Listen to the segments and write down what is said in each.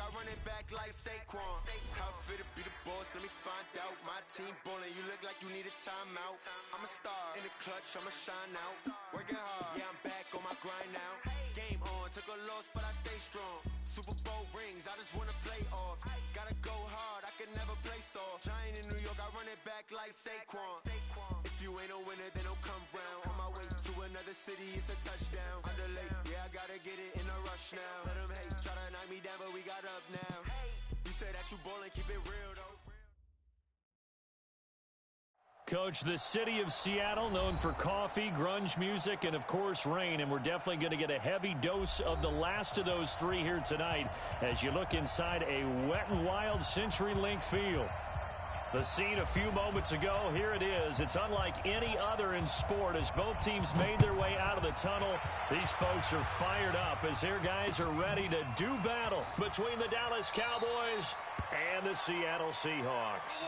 I run it back like Saquon. How fit to be the boss, let me find out. My team ballin', you look like you need a timeout. I'm a star, in the clutch, I'ma shine out. Working hard, yeah, I'm back on my grind now. Game on, took a loss, but I stay strong. Super Bowl rings, I just wanna play off. Gotta go hard, I can never play soft. Giant in New York, I run it back like Saquon. If you ain't a winner, then don't come round. On my way to another city, it's a touchdown. Underlay, yeah, I gotta get it in a rush now. Let them hate, try to knock me down, but we got up now. You say that you ballin', keep it real though. Coach, the city of Seattle, known for coffee, grunge music, and, of course, rain. And we're definitely going to get a heavy dose of the last of those three here tonight as you look inside a Wet n Wild CenturyLink field. The scene a few moments ago, here it is. It's unlike any other in sport as both teams made their way out of the tunnel. These folks are fired up as their guys are ready to do battle between the Dallas Cowboys and the Seattle Seahawks.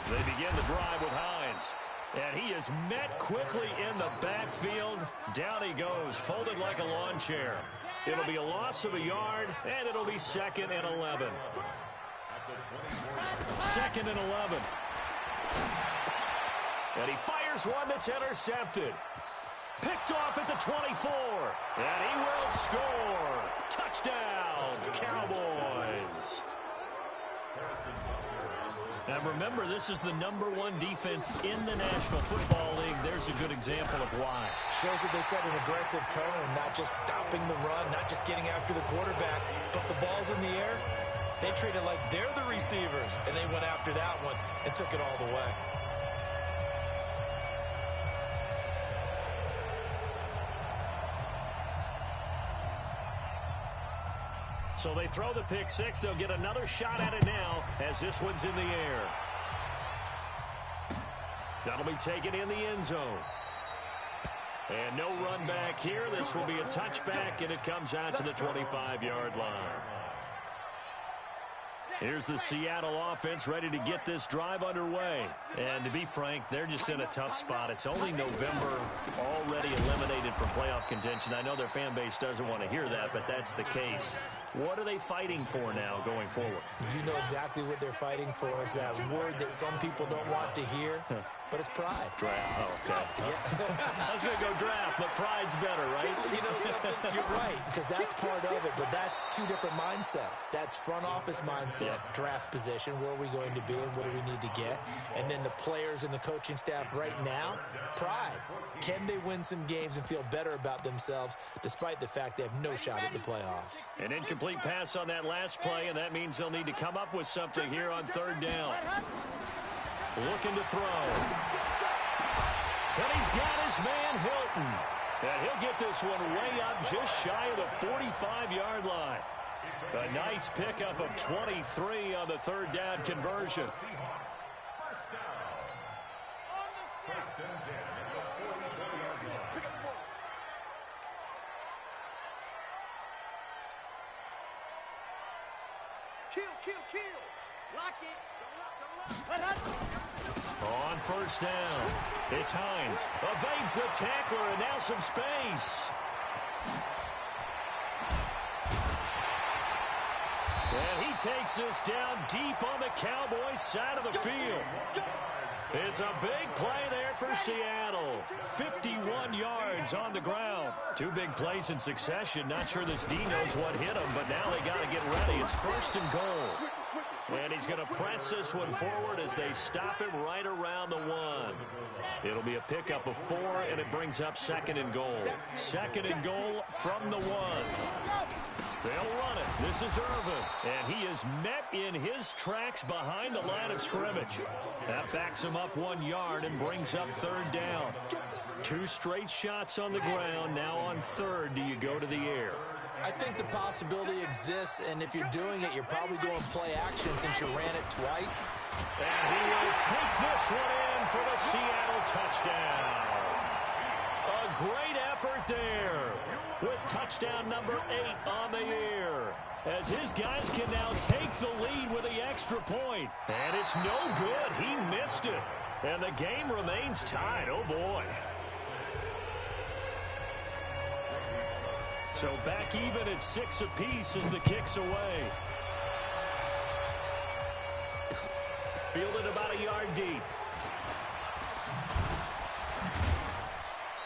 They begin the drive with Hines. And he is met quickly in the backfield. Down he goes, folded like a lawn chair. It'll be a loss of a yard, and it'll be 2nd and 11. 2nd and 11. And he fires one that's intercepted. Picked off at the 24. And he will score. Touchdown, Cowboys. Now remember, this is the #1 defense in the National Football League. There's a good example of why. Shows that they set an aggressive tone, not just stopping the run, not just getting after the quarterback, but the ball's in the air. They treat it like they're the receivers, and they went after that one and took it all the way. So they throw the pick six. They'll get another shot at it now as this one's in the air. That'll be taken in the end zone. And no run back here. This will be a touchback, and it comes out to the 25-yard line. Here's the Seattle offense ready to get this drive underway. And to be frank, they're just in a tough spot. It's only November, already eliminated from playoff contention. I know their fan base doesn't want to hear that, but that's the case. What are they fighting for now going forward? You know exactly what they're fighting for. Is that word that some people don't want to hear, but it's pride. Draft. Oh, okay. Yeah. I was going to go draft, but pride's better, right? You know something? You're right, because that's part of it, but that's two different mindsets. That's front office mindset, draft position, where are we going to be and what do we need to get? And then the players and the coaching staff right now, pride. Can they win some games and feel better about themselves despite the fact they have no shot at the playoffs? An incomplete pass on that last play, and that means they'll need to come up with something here on 3rd down. Looking to throw. And he's got his man Hilton. And he'll get this one way up just shy of the 45-yard line. A nice pickup of 23 on the 3rd down conversion. Kill. Lock it. On 1st down, it's Hines. Evades the tackler, and now some space. And he takes this down deep on the Cowboys side of the field. It's a big play there for Seattle. 51 yards on the ground. Two big plays in succession. Not sure this D knows what hit him, but now they got to get ready. It's 1st and goal. And he's going to press this one forward as they stop him right around the 1. It'll be a pickup of 4, and it brings up 2nd and goal. 2nd and goal from the 1. They'll run it. This is Irvin. And he is met in his tracks behind the line of scrimmage. That backs him up 1 yard and brings up 3rd down. 2 straight shots on the ground. Now on 3rd, do you go to the air? I think the possibility exists, and if you're doing it, you're probably going play action since you ran it twice. And he will take this one in for the Seattle touchdown. A great effort there. with touchdown number 8 on the year, as his guys can now take the lead with the extra point. And it's no good. He missed it. And the game remains tied. Oh, boy. So back even at 6 apiece as the kick's away. Fielded about a yard deep.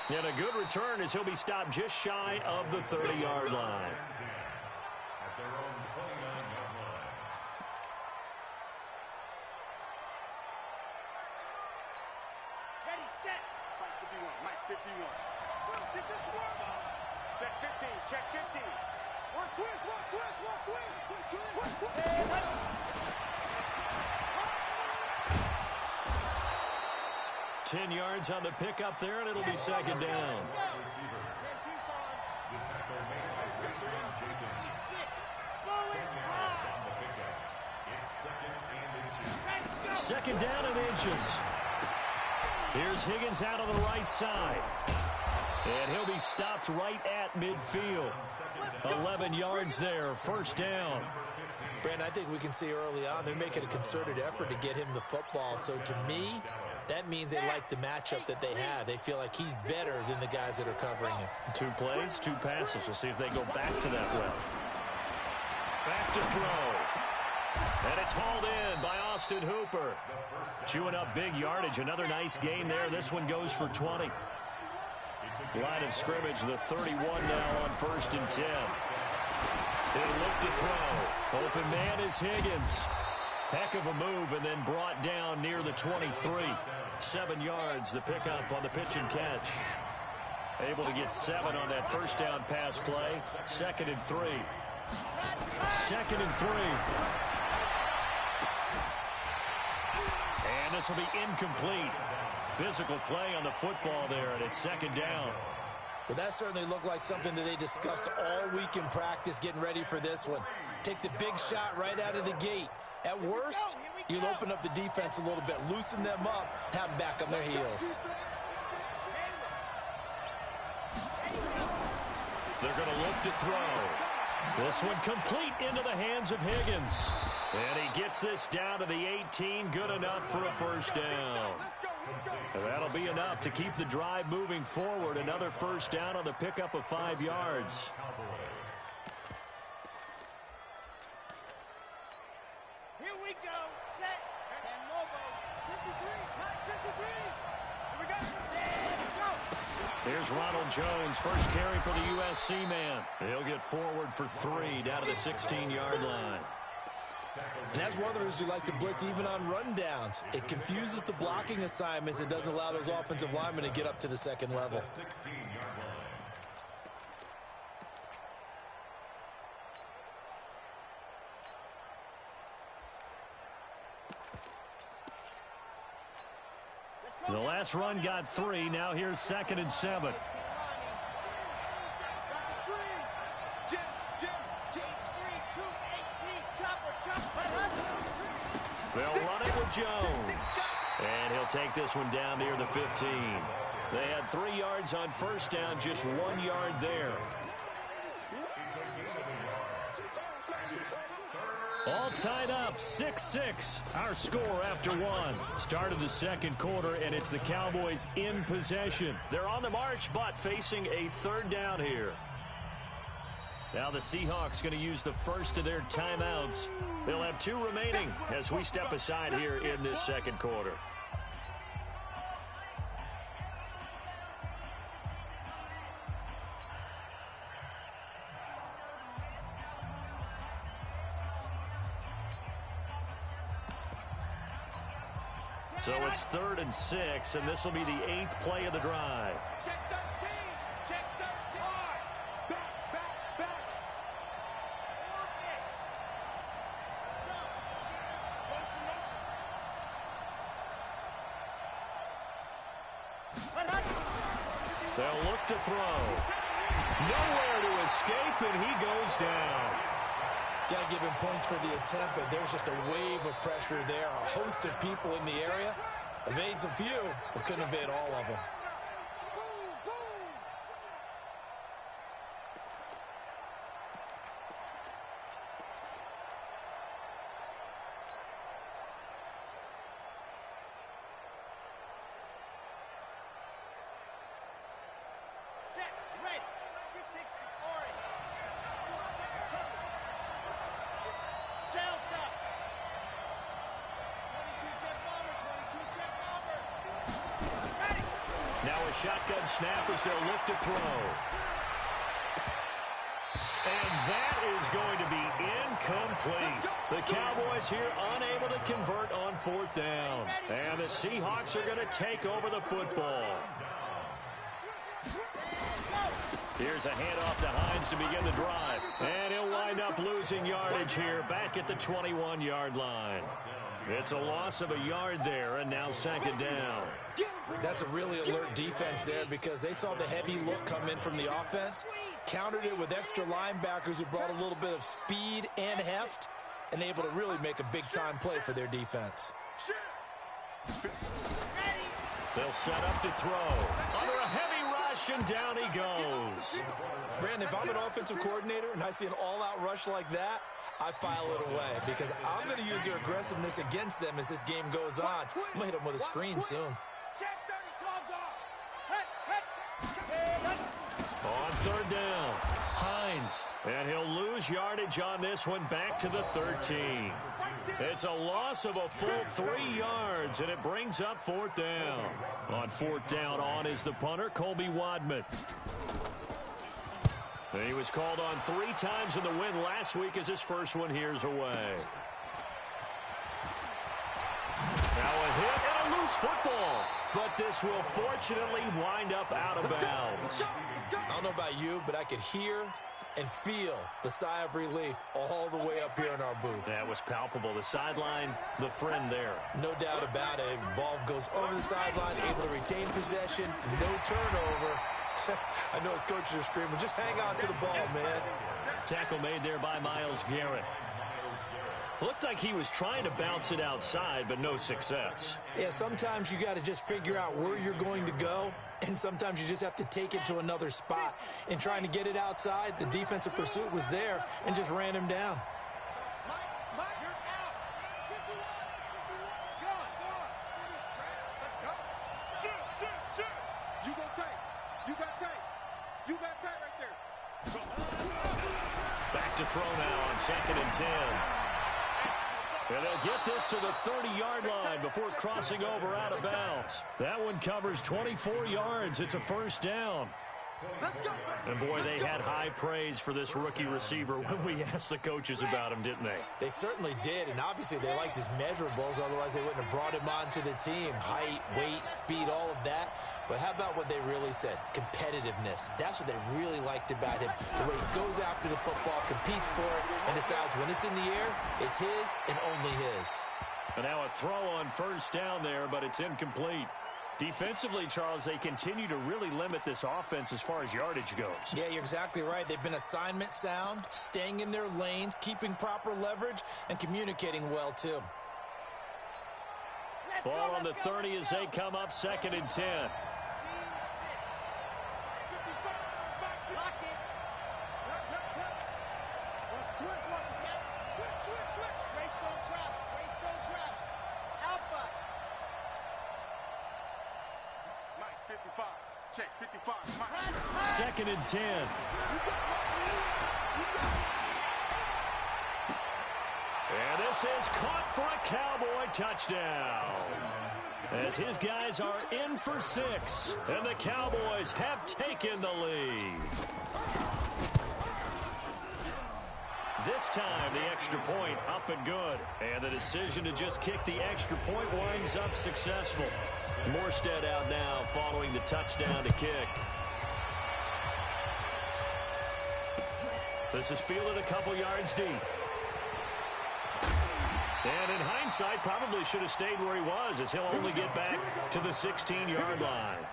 And a good return as he'll be stopped just shy of the 30-yard line. Ready, set. Mike 51, Mike 51. Did you swerve? Check 15, check 15. Watch twist, watch twist, watch twist. Twist, twist. 10 yards on the pickup there, and it'll be second down. Second down and inches. Here's Higgins out on the right side. And he'll be stopped right at midfield. 11 yards there, first down. Brandon, I think we can see early on they're making a concerted effort to get him the football. So to me, that means they like the matchup that they have. They feel like he's better than the guys that are covering him. 2 plays, 2 passes. We'll see if they go back to that well. Back to throw. And it's hauled in by Austin Hooper. Chewing up big yardage. Another nice gain there. This one goes for 20. Line of scrimmage, the 31 now on 1st and 10. He'll look to throw. Open man is Higgins. Heck of a move, and then brought down near the 23. 7 yards, the pickup on the pitch and catch. Able to get 7 on that first down pass play. 2nd and 3. 2nd and 3. And this will be incomplete. Physical play on the football there, and it's 2nd down. Well, that certainly looked like something that they discussed all week in practice, getting ready for this one. Take the big shot right out of the gate. At worst, you'll open up the defense a little bit, loosen them up, have them back on their heels. They're going to look to throw. This one complete into the hands of Higgins. And he gets this down to the 18, good enough for a first down. That'll be enough to keep the drive moving forward. Another first down on the pickup of 5 yards. Here we go. Set. And Lobo. 53. 53. Here we go. Set. Go. Here's Ronald Jones. First carry for the USC man. He'll get forward for 3 down to the 16-yard line. And that's one of those who like to blitz even on rundowns. It confuses the blocking assignments. It doesn't allow those offensive linemen to get up to the second level. The last run got 3. Now here's 2nd and 7. They'll run it with Jones. And he'll take this one down near the 15. They had 3 yards on first down, just 1 yard there. All tied up, 6-6. Our score after 1. Start of the second quarter, and it's the Cowboys in possession. They're on the march, but facing a 3rd down here. Now the Seahawks going to use the first of their timeouts. They'll have 2 remaining as we step aside here in this second quarter. So it's 3rd and 6, and this will be the 8th play of the drive. Check 13. Check 13. Back. They'll look to throw. Nowhere to escape, and he goes down. Got to give him points for the attempt, but there's just a wave of pressure there. A host of people in the area. Evades a few, but couldn't evade all of them. orange. Delta. 22 jet bomber, 22 jet bomber. Ready. Now a shotgun snap as they'll look to throw. And that is going to be incomplete. The Cowboys here unable to convert on 4th down. And the Seahawks are going to take over the football. Here's a handoff to Hines to begin the drive. And he'll wind up losing yardage here back at the 21-yard line. It's a loss of a yard there, and now 2nd down. That's a really alert defense there because they saw the heavy look come in from the offense, countered it with extra linebackers who brought a little bit of speed and heft, and able to really make a big-time play for their defense. They'll set up to throw. Under a heavy rush, and down he goes. Brandon, if I'm an offensive coordinator and I see an all-out rush like that, I file it away because I'm going to use their aggressiveness against them as this game goes on. I'm going to hit them with a screen soon. On 3rd down, Hines. And he'll lose yardage on this one back to the 13. It's a loss of a full 3 yards, and it brings up 4th down. On 4th down, on is the punter, Colby Wadman. And he was called on 3 times in the win last week as his first one here's away. Now a hit and a loose football. But this will fortunately wind up out of bounds. I don't know about you, but I could hear and feel the sigh of relief all the way up here in our booth. That was palpable. The sideline, the friend there. No doubt about it. Ball goes over the sideline, able to retain possession, no turnover. I know his coaches are screaming, just hang on to the ball, man. Tackle made there by Myles Garrett. Looked like he was trying to bounce it outside, but no success. Yeah, sometimes you got to just figure out where you're going to go, and sometimes you just have to take it to another spot. In trying to get it outside, the defensive pursuit was there and just ran him down. Mike, you're out. 51. Go on. Let's go. Shoot. You go tight. You got tight right there. Back to throw now on 2nd and 10. And they'll get this to the 30-yard line before crossing over out of bounds. That one covers 24 yards. It's a 1st down. And, boy, they had high praise for this rookie receiver when we asked the coaches about him, didn't they? They certainly did, and obviously they liked his measurables. Otherwise, they wouldn't have brought him onto the team. Height, weight, speed, all of that. But how about what they really said? Competitiveness. That's what they really liked about him. The way he goes after the football, competes for it, and decides when it's in the air, it's his and only his. And now a throw on 1st down there, but it's incomplete. Defensively, Charles, they continue to really limit this offense as far as yardage goes. Yeah, you're exactly right. They've been assignment sound, staying in their lanes, keeping proper leverage, and communicating well, too. Ball on the 30 as they come up 2nd and 10. Check 55. 2nd and 10. And this is caught for a Cowboy touchdown. As his guys are in for 6. And the Cowboys have taken the lead. This time, the extra point up and good. And the decision to just kick the extra point winds up successful. Morstead out now following the touchdown to kick. This is fielded a couple yards deep. And in hindsight, probably should have stayed where he was as he'll only get back to the 16-yard line.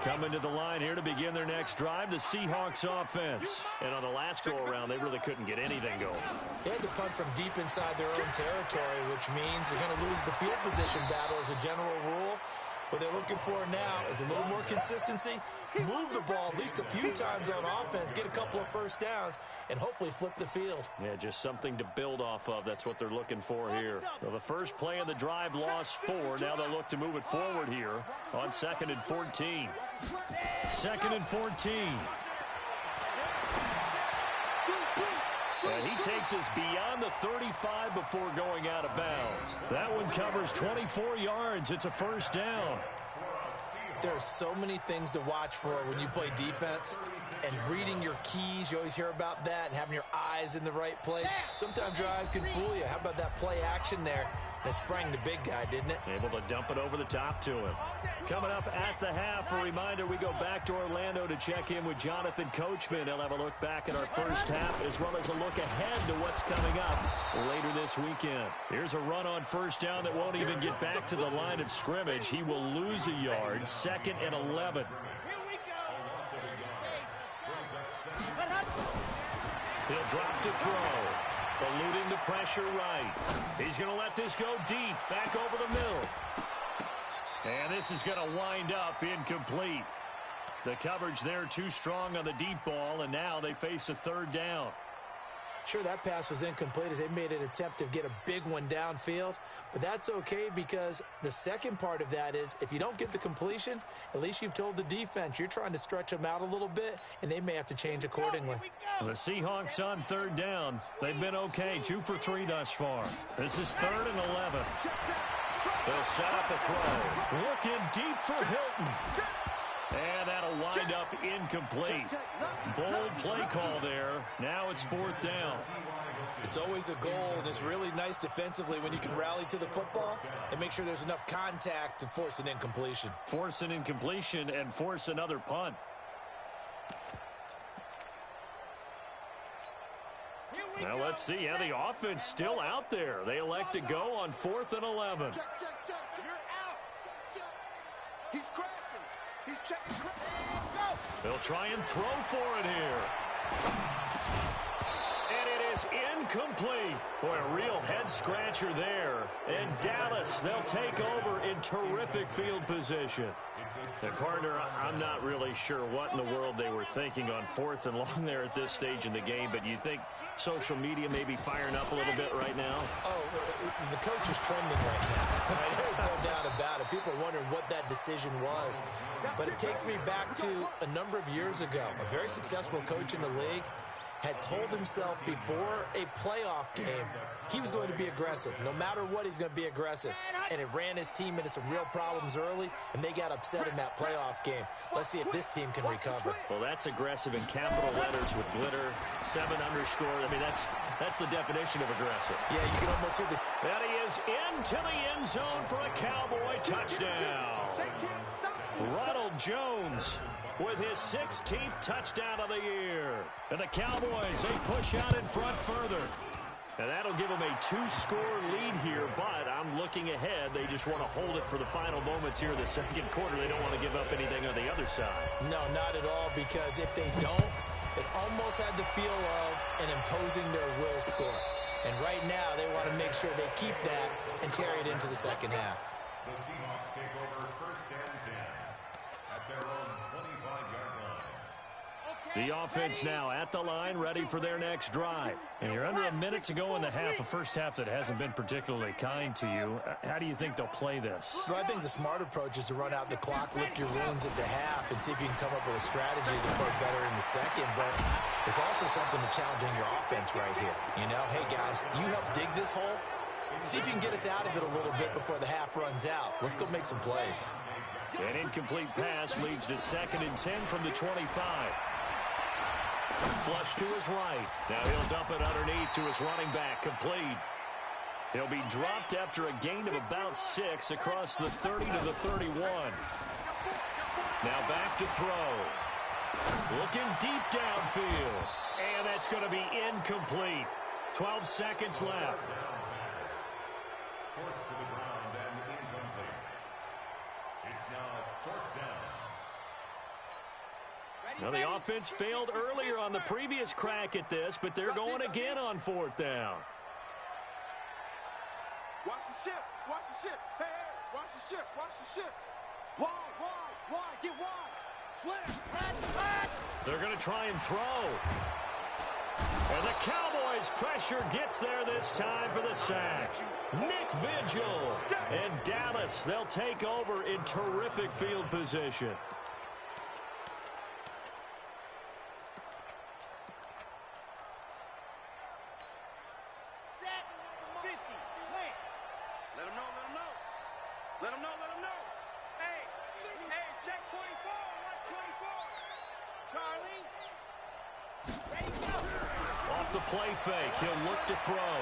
Coming to the line here to begin their next drive, the Seahawks offense. And on the last go-around, they really couldn't get anything going. They had to punt from deep inside their own territory, which means they're going to lose the field position battle as a general rule. What they're looking for now is a little more consistency, move the ball at least a few times on offense, get a couple of first downs, and hopefully flip the field. Yeah, just something to build off of. That's what they're looking for here. So the first play of the drive lost 4. Now they'll look to move it forward here on 2nd and 14. 2nd and 14. And he takes us beyond the 35 before going out of bounds. That one covers 24 yards. It's a first down. There are so many things to watch for when you play defense, and reading your keys, you always hear about that, and having your eyes in the right place. Sometimes your eyes can fool you. How about that play action there? It sprang the big guy, didn't it? Able to dump it over the top to him. Coming up at the half, a reminder, we go back to Orlando to check in with Jonathan Coachman. He'll have a look back at our first half as well as a look ahead to what's coming up later this weekend. Here's a run on first down that won't even get back to the line of scrimmage. He will lose a yard. 2nd and 11. He'll drop to throw. Eluding the pressure right. He's going to let this go deep. Back over the middle. And this is going to wind up incomplete. The coverage there too strong on the deep ball, and now they face a 3rd down. Sure, that pass was incomplete as they made an attempt to get a big one downfield, but that's okay because the second part of that is if you don't get the completion, at least you've told the defense you're trying to stretch them out a little bit, and they may have to change accordingly. The Seahawks on 3rd down. They've been okay, 2 for 3 thus far. This is 3rd and 11. They'll set up a throw. Looking deep for Hilton. And that'll wind up incomplete. Bold play call there. Now it's 4th down. It's always a goal, and it's really nice defensively when you can rally to the football and make sure there's enough contact to force an incompletion. Force an incompletion and force another punt. Now let's see how the offense still out there. They elect to go on 4th and 11. You're out. He's crashing. He's checking. They'll try and throw for it here. And it is incomplete. Boy, a real head-scratcher there. And Dallas, they'll take over in terrific field position. And, partner, I'm not really sure what in the world they were thinking on 4th and long there at this stage in the game, but you think social media may be firing up a little bit right now? Oh, the coach is trending right now. Right? There's no doubt about it. People are wondering what that decision was. But it takes me back to a number of years ago. A very successful coach in the league had told himself before a playoff game he was going to be aggressive. No matter what, he's going to be aggressive. And it ran his team into some real problems early, and they got upset in that playoff game. Let's see if this team can recover. Well, that's aggressive in capital letters with glitter, 7 underscore. I mean, that's the definition of aggressive. Yeah, you can almost hear the... And he is into the end zone for a Cowboy touchdown. Ronald Jones with his 16th touchdown of the year. And the Cowboys, they push out in front further. And that'll give them a 2-score lead here, but I'm looking ahead. They just want to hold it for the final moments here in the second quarter. They don't want to give up anything on the other side. No, not at all, because if they don't, it almost had the feel of an imposing their will score. And right now, they want to make sure they keep that and carry it into the second half. The Seahawks take over 1st and 10 at their own 25-yard line. The offense now at the line, ready for their next drive. And you're under a minute to go in the half, a first half that hasn't been particularly kind to you. How do you think they'll play this? Well, I think the smart approach is to run out the clock, lick your wounds at the half, and see if you can come up with a strategy to play better in the second. But there's also something to challenging your offense right here. You know, hey, guys, you help dig this hole. See if you can get us out of it a little bit before the half runs out. Let's go make some plays. An incomplete pass leads to 2nd and 10 from the 25. Flush to his right. Now he'll dump it underneath to his running back. Complete. He'll be dropped after a gain of about 6 across the 30 to the 31. Now back to throw. Looking deep downfield. And that's going to be incomplete. 12 seconds left. Forced to the ground and incomplete. It's now 4th down. Now, the offense failed earlier on the previous crack at this, but they're going again on 4th down. Watch the ship. Watch the ship. Hey, watch the ship. Watch the ship. Wide, get wide. Slam, smash. They're going to try and throw. And the Cowboys' pressure gets there this time for the sack. Nick Vigil and Dallas, they'll take over in terrific field position. Set, 50, plant. Let him know. Hey, check 24, watch 24. Charlie. Ready, go. Off the play fake, he'll look to throw.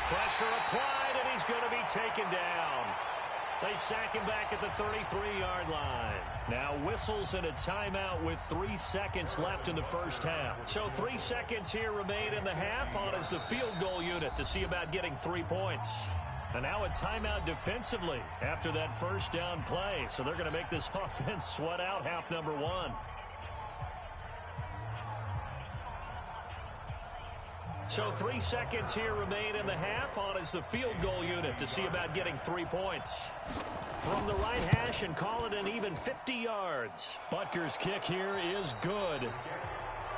Pressure applied, and he's going to be taken down. They sack him back at the 33-yard line. Now whistles and a timeout with 3 seconds left in the first half. So 3 seconds here remain in the half on as the field goal unit to see about getting 3 points. And now a timeout defensively after that first down play. So they're going to make this offense sweat out half number 1. So 3 seconds here remain in the half on as the field goal unit to see about getting 3 points. From the right hash and call it an even 50 yards. Butker's kick here is good.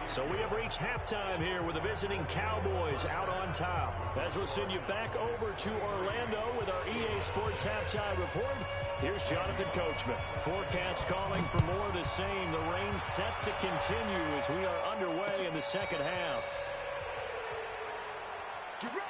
So we have reached halftime here with the visiting Cowboys out on top. As we'll send you back over to Orlando with our EA Sports Halftime Report, here's Jonathan Coachman. Forecast calling for more of the same. The rain set to continue as we are underway in the second half. Get ready.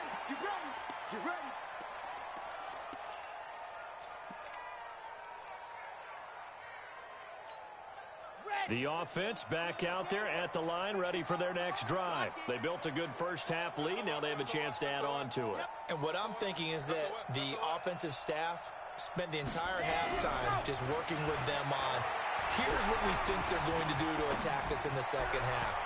The offense back out there at the line, ready for their next drive. They built a good first half lead. Now they have a chance to add on to it. And what I'm thinking is that the offensive staff spent the entire halftime just working with them on, here's what we think they're going to do to attack us in the second half.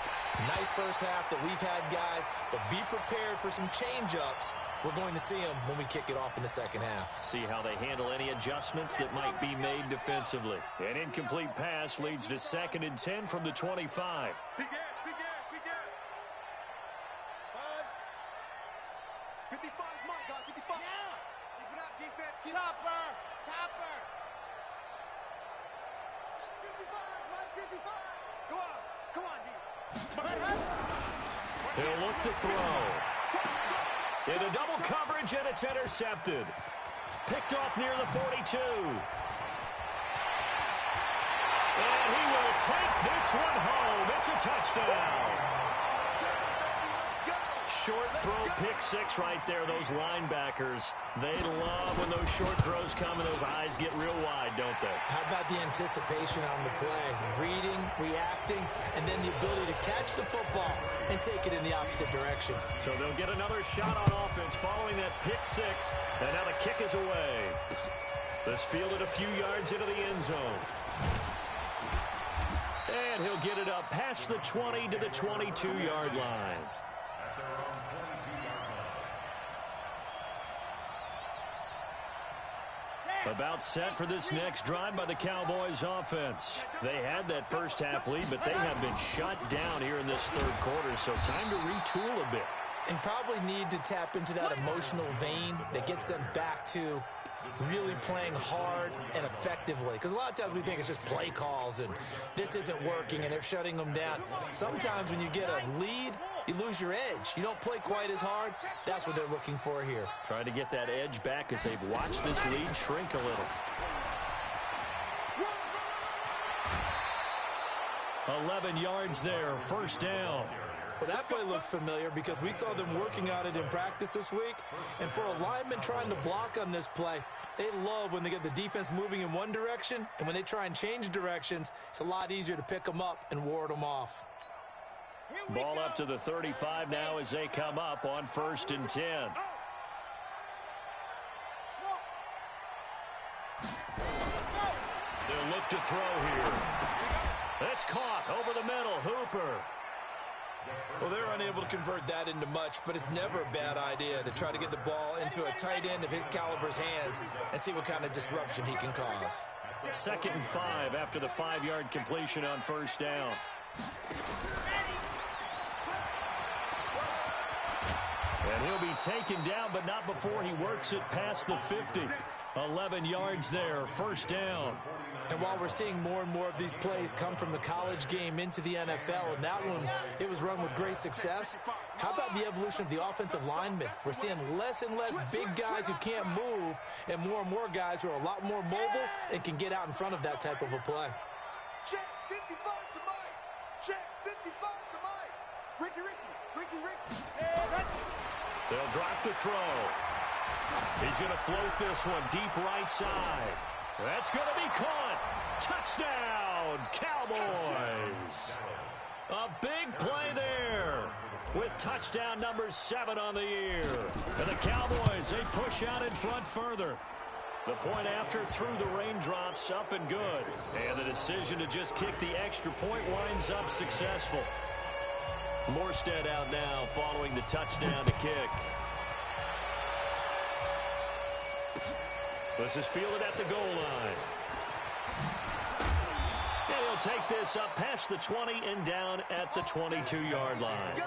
Nice first half that we've had, guys, but be prepared for some change-ups. We're going to see them when we kick it off in the second half. See how they handle any adjustments that might be made defensively. An incomplete pass leads to 2nd and 10 from the 25. Big ass. Buzz. 55, my God, 55. Yeah. Keep it up, defense. Chopper. 55, 55. Come on, D. He'll look to throw. Into double coverage, and it's intercepted. Picked off near the 42. And he will take this one home. It's a touchdown. Short throw, pick 6 right there. Those linebackers, they love when those short throws come and those eyes get real wide, don't they? How about the anticipation on the play? Reading, reacting, and then the ability to catch the football and take it in the opposite direction. So they'll get another shot on offense following that pick 6, and now the kick is away. This fielded a few yards into the end zone. And he'll get it up past the 20 to the 22-yard line. About set for this next drive by the Cowboys offense. They had that first half lead, but they have been shut down here in this third quarter, so time to retool a bit. And probably need to tap into that emotional vein that gets them back to really playing hard and effectively. Because a lot of times we think it's just play calls and this isn't working and they're shutting them down. Sometimes when you get a lead, you lose your edge. You don't play quite as hard. That's what they're looking for here. Trying to get that edge back as they've watched this lead shrink a little. 11 yards there, first down. Well, that play looks familiar because we saw them working on it in practice this week. And for a lineman trying to block on this play, they love when they get the defense moving in one direction. And when they try and change directions, it's a lot easier to pick them up and ward them off. Ball up to the 35 now as they come up on 1st and 10. They'll look to throw here. That's caught over the middle. Hooper. Well, they're unable to convert that into much, but it's never a bad idea to try to get the ball into a tight end of his caliber's hands and see what kind of disruption he can cause. 2nd and 5 after the 5-yard completion on 1st down. And he'll be taken down, but not before he works it past the 50. 11 yards there, 1st down. And while we're seeing more and more of these plays come from the college game into the NFL, and that one, it was run with great success, how about the evolution of the offensive linemen? We're seeing less and less big guys who can't move and more guys who are a lot more mobile and can get out in front of that type of a play. Check 55 to Mike. Check 55 to Mike. Ricky. They'll drop the throw. He's going to float this one deep right side. That's going to be caught. Touchdown, Cowboys. A big play there with touchdown number 7 on the year. And the Cowboys, they push out in front further. The point after through the raindrops, up and good. And the decision to just kick the extra point winds up successful. Morstead out now following the touchdown to kick. This is fielded at the goal line. And he'll take this up past the 20 and down at the 22-yard line.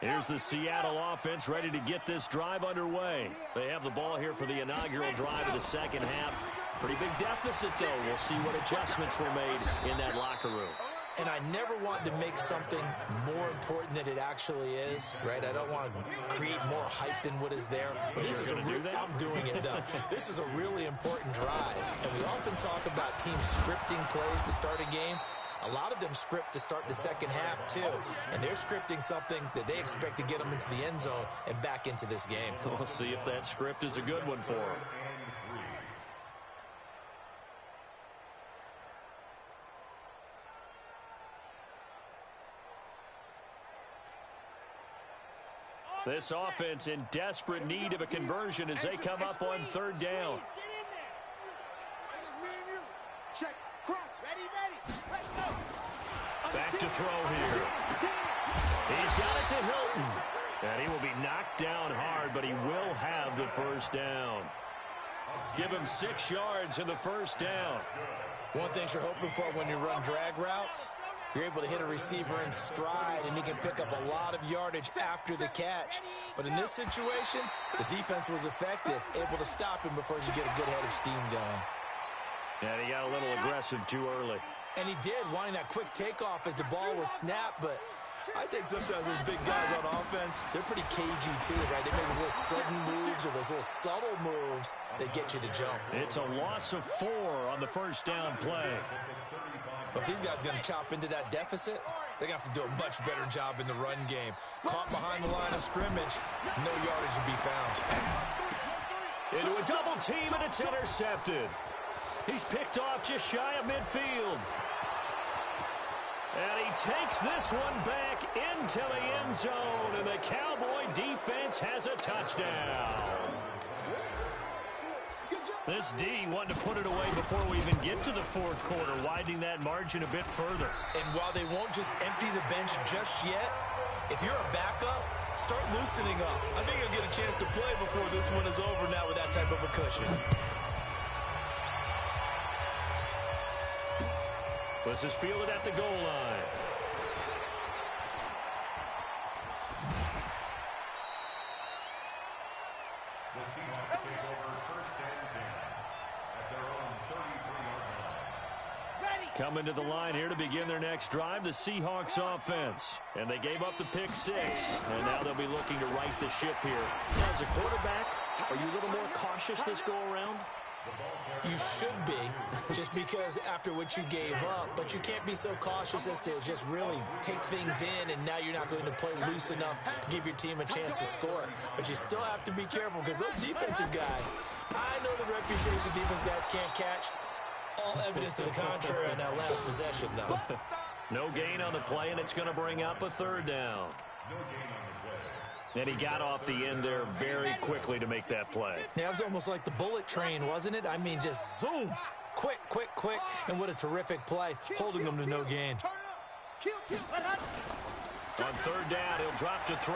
Here's the Seattle offense ready to get this drive underway. They have the ball here for the inaugural drive of the second half. Pretty big deficit, though. We'll see what adjustments were made in that locker room. And I never want to make something more important than it actually is, right? I don't want to create more hype than what is there. But this is I'm doing it, though. This is a really important drive. And we often talk about teams scripting plays to start a game. A lot of them script to start the second half, too. And they're scripting something that they expect to get them into the end zone and back into this game. We'll see if that script is a good one for them. This offense in desperate need of a conversion as they come up on third down. Check, cross, ready, let's go. Back to throw here. He's got it to Hilton. And he will be knocked down hard, but he will have the first down. Give him 6 yards in the first down. One thing you're hoping for when you run drag routes, you're able to hit a receiver in stride, and he can pick up a lot of yardage after the catch. But in this situation, the defense was effective, able to stop him before you get a good head of steam going. And he got a little aggressive too early. And he did, wanting that quick takeoff as the ball was snapped. But I think sometimes those big guys on offense, they're pretty cagey too, right? They make those little sudden moves or those little subtle moves that get you to jump. It's a loss of 4 on the first down play. But if these guys are going to chop into that deficit, they're going to have to do a much better job in the run game. Caught behind the line of scrimmage, no yardage to be found. Into a double team, and it's intercepted. He's picked off just shy of midfield. And he takes this one back into the end zone, and the Cowboy defense has a touchdown. This D wanted to put it away before we even get to the fourth quarter, widening that margin a bit further. And while they won't just empty the bench just yet, if you're a backup, start loosening up. I think you'll get a chance to play before this one is over now with that type of a cushion. This is fielded at the goal line. The Seahawks take over first and 10 at their own 33-yard line. Coming to the line here to begin their next drive, the Seahawks offense. And they gave up the pick 6, and now they'll be looking to right the ship here. Now, as a quarterback, are you a little more cautious this go-around? You should be, just because after what you gave up, but you can't be so cautious as to just really take things in, and now you're not going to play loose enough to give your team a chance to score. But you still have to be careful, because those defensive guys, I know the reputation defense guys can't catch. All evidence to the contrary on that last possession, though. No gain on the play, and it's going to bring up a third down. No gain on the play. And he got off the end there very quickly to make that play. Yeah, it was almost like the bullet train, wasn't it? I mean, just zoom. Quick. And what a terrific play, holding them to no gain. On third down, he'll drop to throw.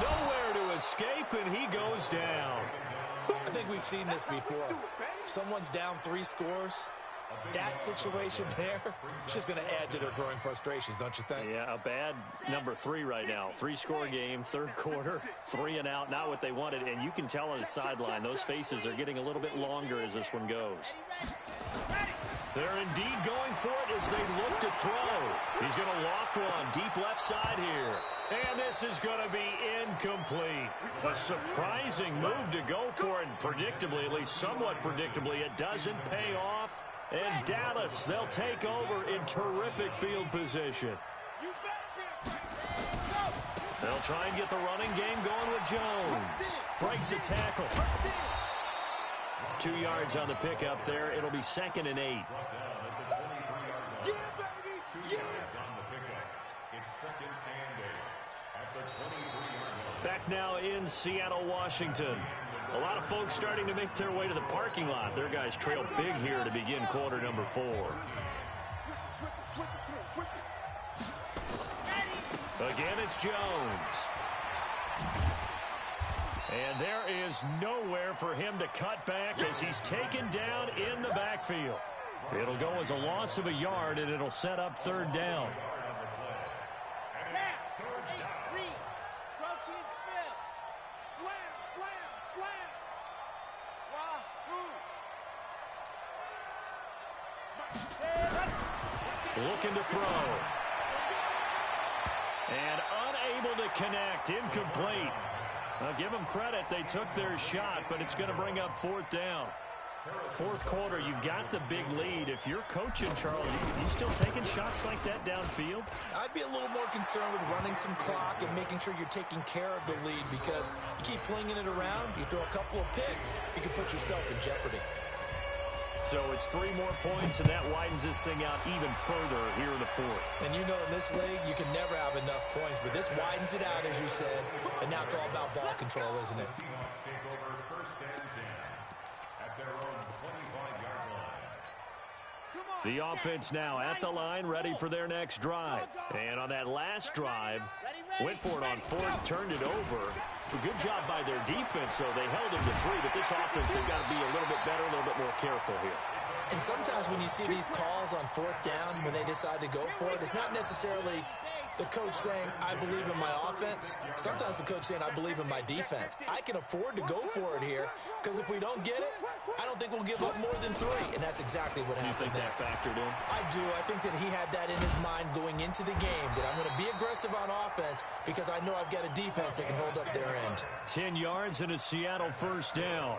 Nowhere to escape, and he goes down. I think we've seen this before. Someone's down 3 scores, that situation there is just going to add to their growing frustrations, don't you think? Yeah, a bad number 3 right now. 3-score game, third quarter, 3 and out, not what they wanted. And you can tell on the sideline, those faces are getting a little bit longer as this one goes. They're indeed going for it as they look to throw. He's going to loft one deep left side here. And this is going to be incomplete. A surprising move to go for it. Predictably, at least somewhat predictably, it doesn't pay off. And Dallas, they'll take over in terrific field position. They'll try and get the running game going with Jones. Breaks a tackle. 2 yards on the pickup there. It'll be 2nd and 8. Back now in Seattle, Washington. A lot of folks starting to make their way to the parking lot. Their guys trail big here to begin quarter number 4. Again, it's Jones. And there is nowhere for him to cut back as he's taken down in the backfield. It'll go as a loss of a yard, and it'll set up 3rd down. Looking to throw. And unable to connect. Incomplete. I'll give them credit. They took their shot, but it's going to bring up 4th down. 4th quarter, you've got the big lead. If you're coaching, Charles, you still taking shots like that downfield? I'd be a little more concerned with running some clock and making sure you're taking care of the lead, because you keep flinging it around, you throw a couple of picks, you can put yourself in jeopardy. So it's 3 more points, and that widens this thing out even further here in the 4th. And you know in this league, you can never have enough points, but this widens it out, as you said, and now it's all about ball control, isn't it? The offense now at the line, ready for their next drive. And on that last drive, went for it on 4th, turned it over. A good job by their defense, though. They held him to 3, but this offense, they've got to be a little bit better, a little bit more careful here. And sometimes when you see these calls on 4th down, when they decide to go for it, it's not necessarily the coach saying, I believe in my offense. Sometimes the coach saying, I believe in my defense. I can afford to go for it here, because if we don't get it, I don't think we'll give up more than 3. And that's exactly what happened there. You think that factored in? I do. I think that he had that in his mind going into the game, that I'm going to be aggressive on offense because I know I've got a defense that can hold up their end. 10 yards and a Seattle 1st down.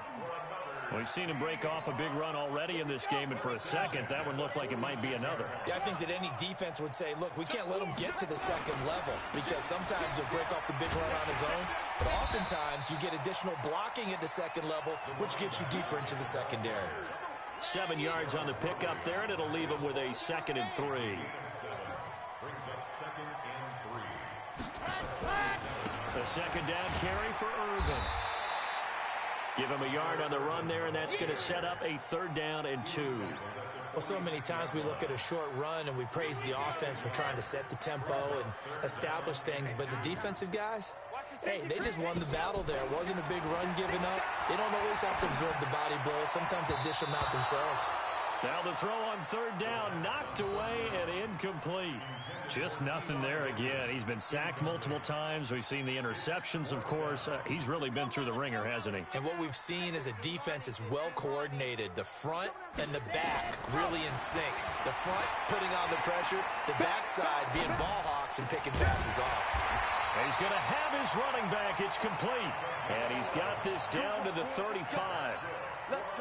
We've seen him break off a big run already in this game, and for a second, that would look like it might be another. Yeah, I think that any defense would say, look, we can't let him get to the 2nd level, because sometimes he'll break off the big run on his own, but oftentimes you get additional blocking at the 2nd level, which gets you deeper into the secondary. 7 yards on the pickup there, and it'll leave him with a 2nd and 3. Brings up 2nd and 3. The 2nd down carry for Irvin. Give him a yard on the run there, and that's going to set up a 3rd down and 2. Well, so many times we look at a short run and we praise the offense for trying to set the tempo and establish things, but the defensive guys, hey, they just won the battle there. It wasn't a big run given up. They don't always have to absorb the body blows. Sometimes they dish them out themselves. Now the throw on 3rd down, knocked away and incomplete. Just nothing there again. He's been sacked multiple times. We've seen the interceptions, of course. He's really been through the ringer, hasn't he? And what we've seen is a defense that's well coordinated. The front and the back really in sync. The front putting on the pressure, the backside being ball hawks and picking passes off. And he's going to have his running back. It's complete. And he's got this down to the 35.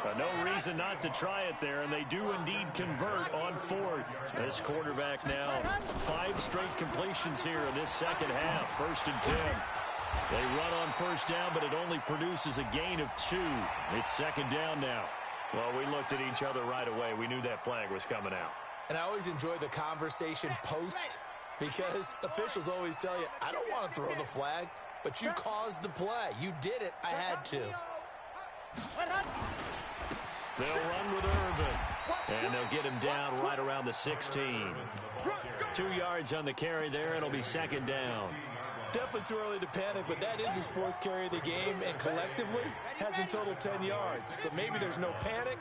But no reason not to try it there, and they do indeed convert on 4th. This quarterback now 5 straight completions here in this 2nd half. 1st and 10. They run on 1st down, but it only produces a gain of 2. It's 2nd down now. Well, we looked at each other right away. We knew that flag was coming out. And I always enjoy the conversation post, because officials always tell you, I don't want to throw the flag, but you caused the play. You did it. I had to. They'll run with Irvin, and they'll get him down right around the 16. 2 yards on the carry there. It'll be 2nd down. Definitely too early to panic, but that is his 4th carry of the game, and collectively has in total 10 yards. So maybe there's no panic,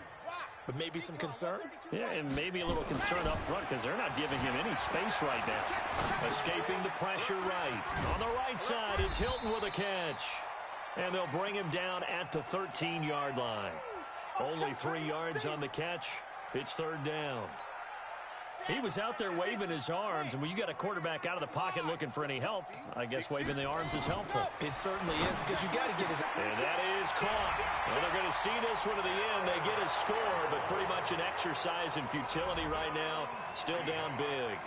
but maybe some concern. Yeah, and maybe a little concern up front because they're not giving him any space right now. Escaping the pressure right. On the right side, it's Hilton with a catch. And they'll bring him down at the 13-yard line. Only 3 yards on the catch. It's third down. He was out there waving his arms, and when you got a quarterback out of the pocket looking for any help, I guess waving the arms is helpful. It certainly is, because you got to get his... And that is caught. Well, they're going to see this one to the end. They get a score, but pretty much an exercise in futility right now. Still down big.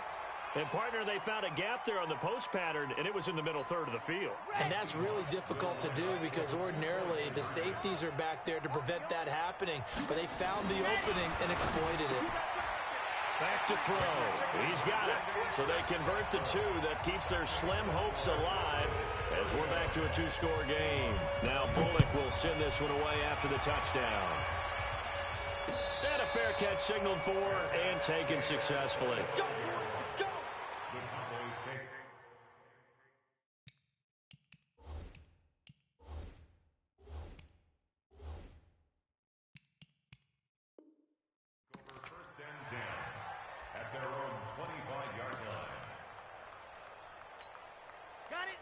And, partner, they found a gap there on the post pattern, and it was in the middle third of the field. And that's really difficult to do because ordinarily the safeties are back there to prevent that happening. But they found the opening and exploited it. Back to throw. He's got it. So they convert the 2. That keeps their slim hopes alive as we're back to a 2-score game. Now Bullock will send this one away after the touchdown. And a fair catch signaled for and taken successfully.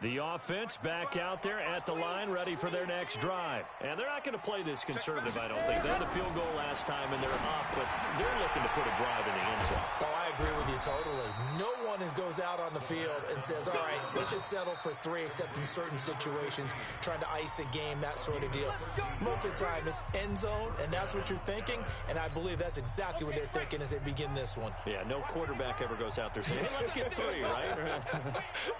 The offense back out there at the line, ready for their next drive. And they're not going to play this conservative, I don't think. They had a field goal last time, and they're up, but they're looking to put a drive in the end zone. Oh, I agree with you totally. No one goes out on the field and says, all right, let's just settle for 3, except in certain situations, trying to ice a game, that sort of deal. Most of the time, it's end zone, and that's what you're thinking, and I believe that's exactly what they're thinking as they begin this one. Yeah, no quarterback ever goes out there saying, hey, let's get 3, right?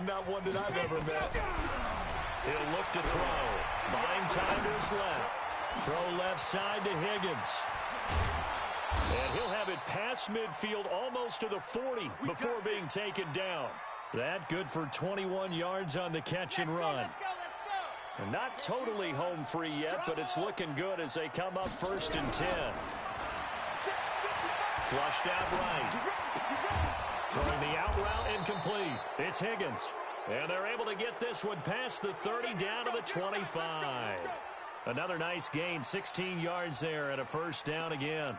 Not one that I've ever met. He'll look to throw. 9 timers left. Throw left side to Higgins. And he'll have it past midfield almost to the 40 before being taken down. That good for 21 yards on the catch and run. And not totally home free yet, but it's looking good as they come up 1st and 10. Flushed out right. Throwing the out route incomplete. It's Higgins. And they're able to get this one past the 30 down to the 25. Another nice gain, 16 yards there and a first down again.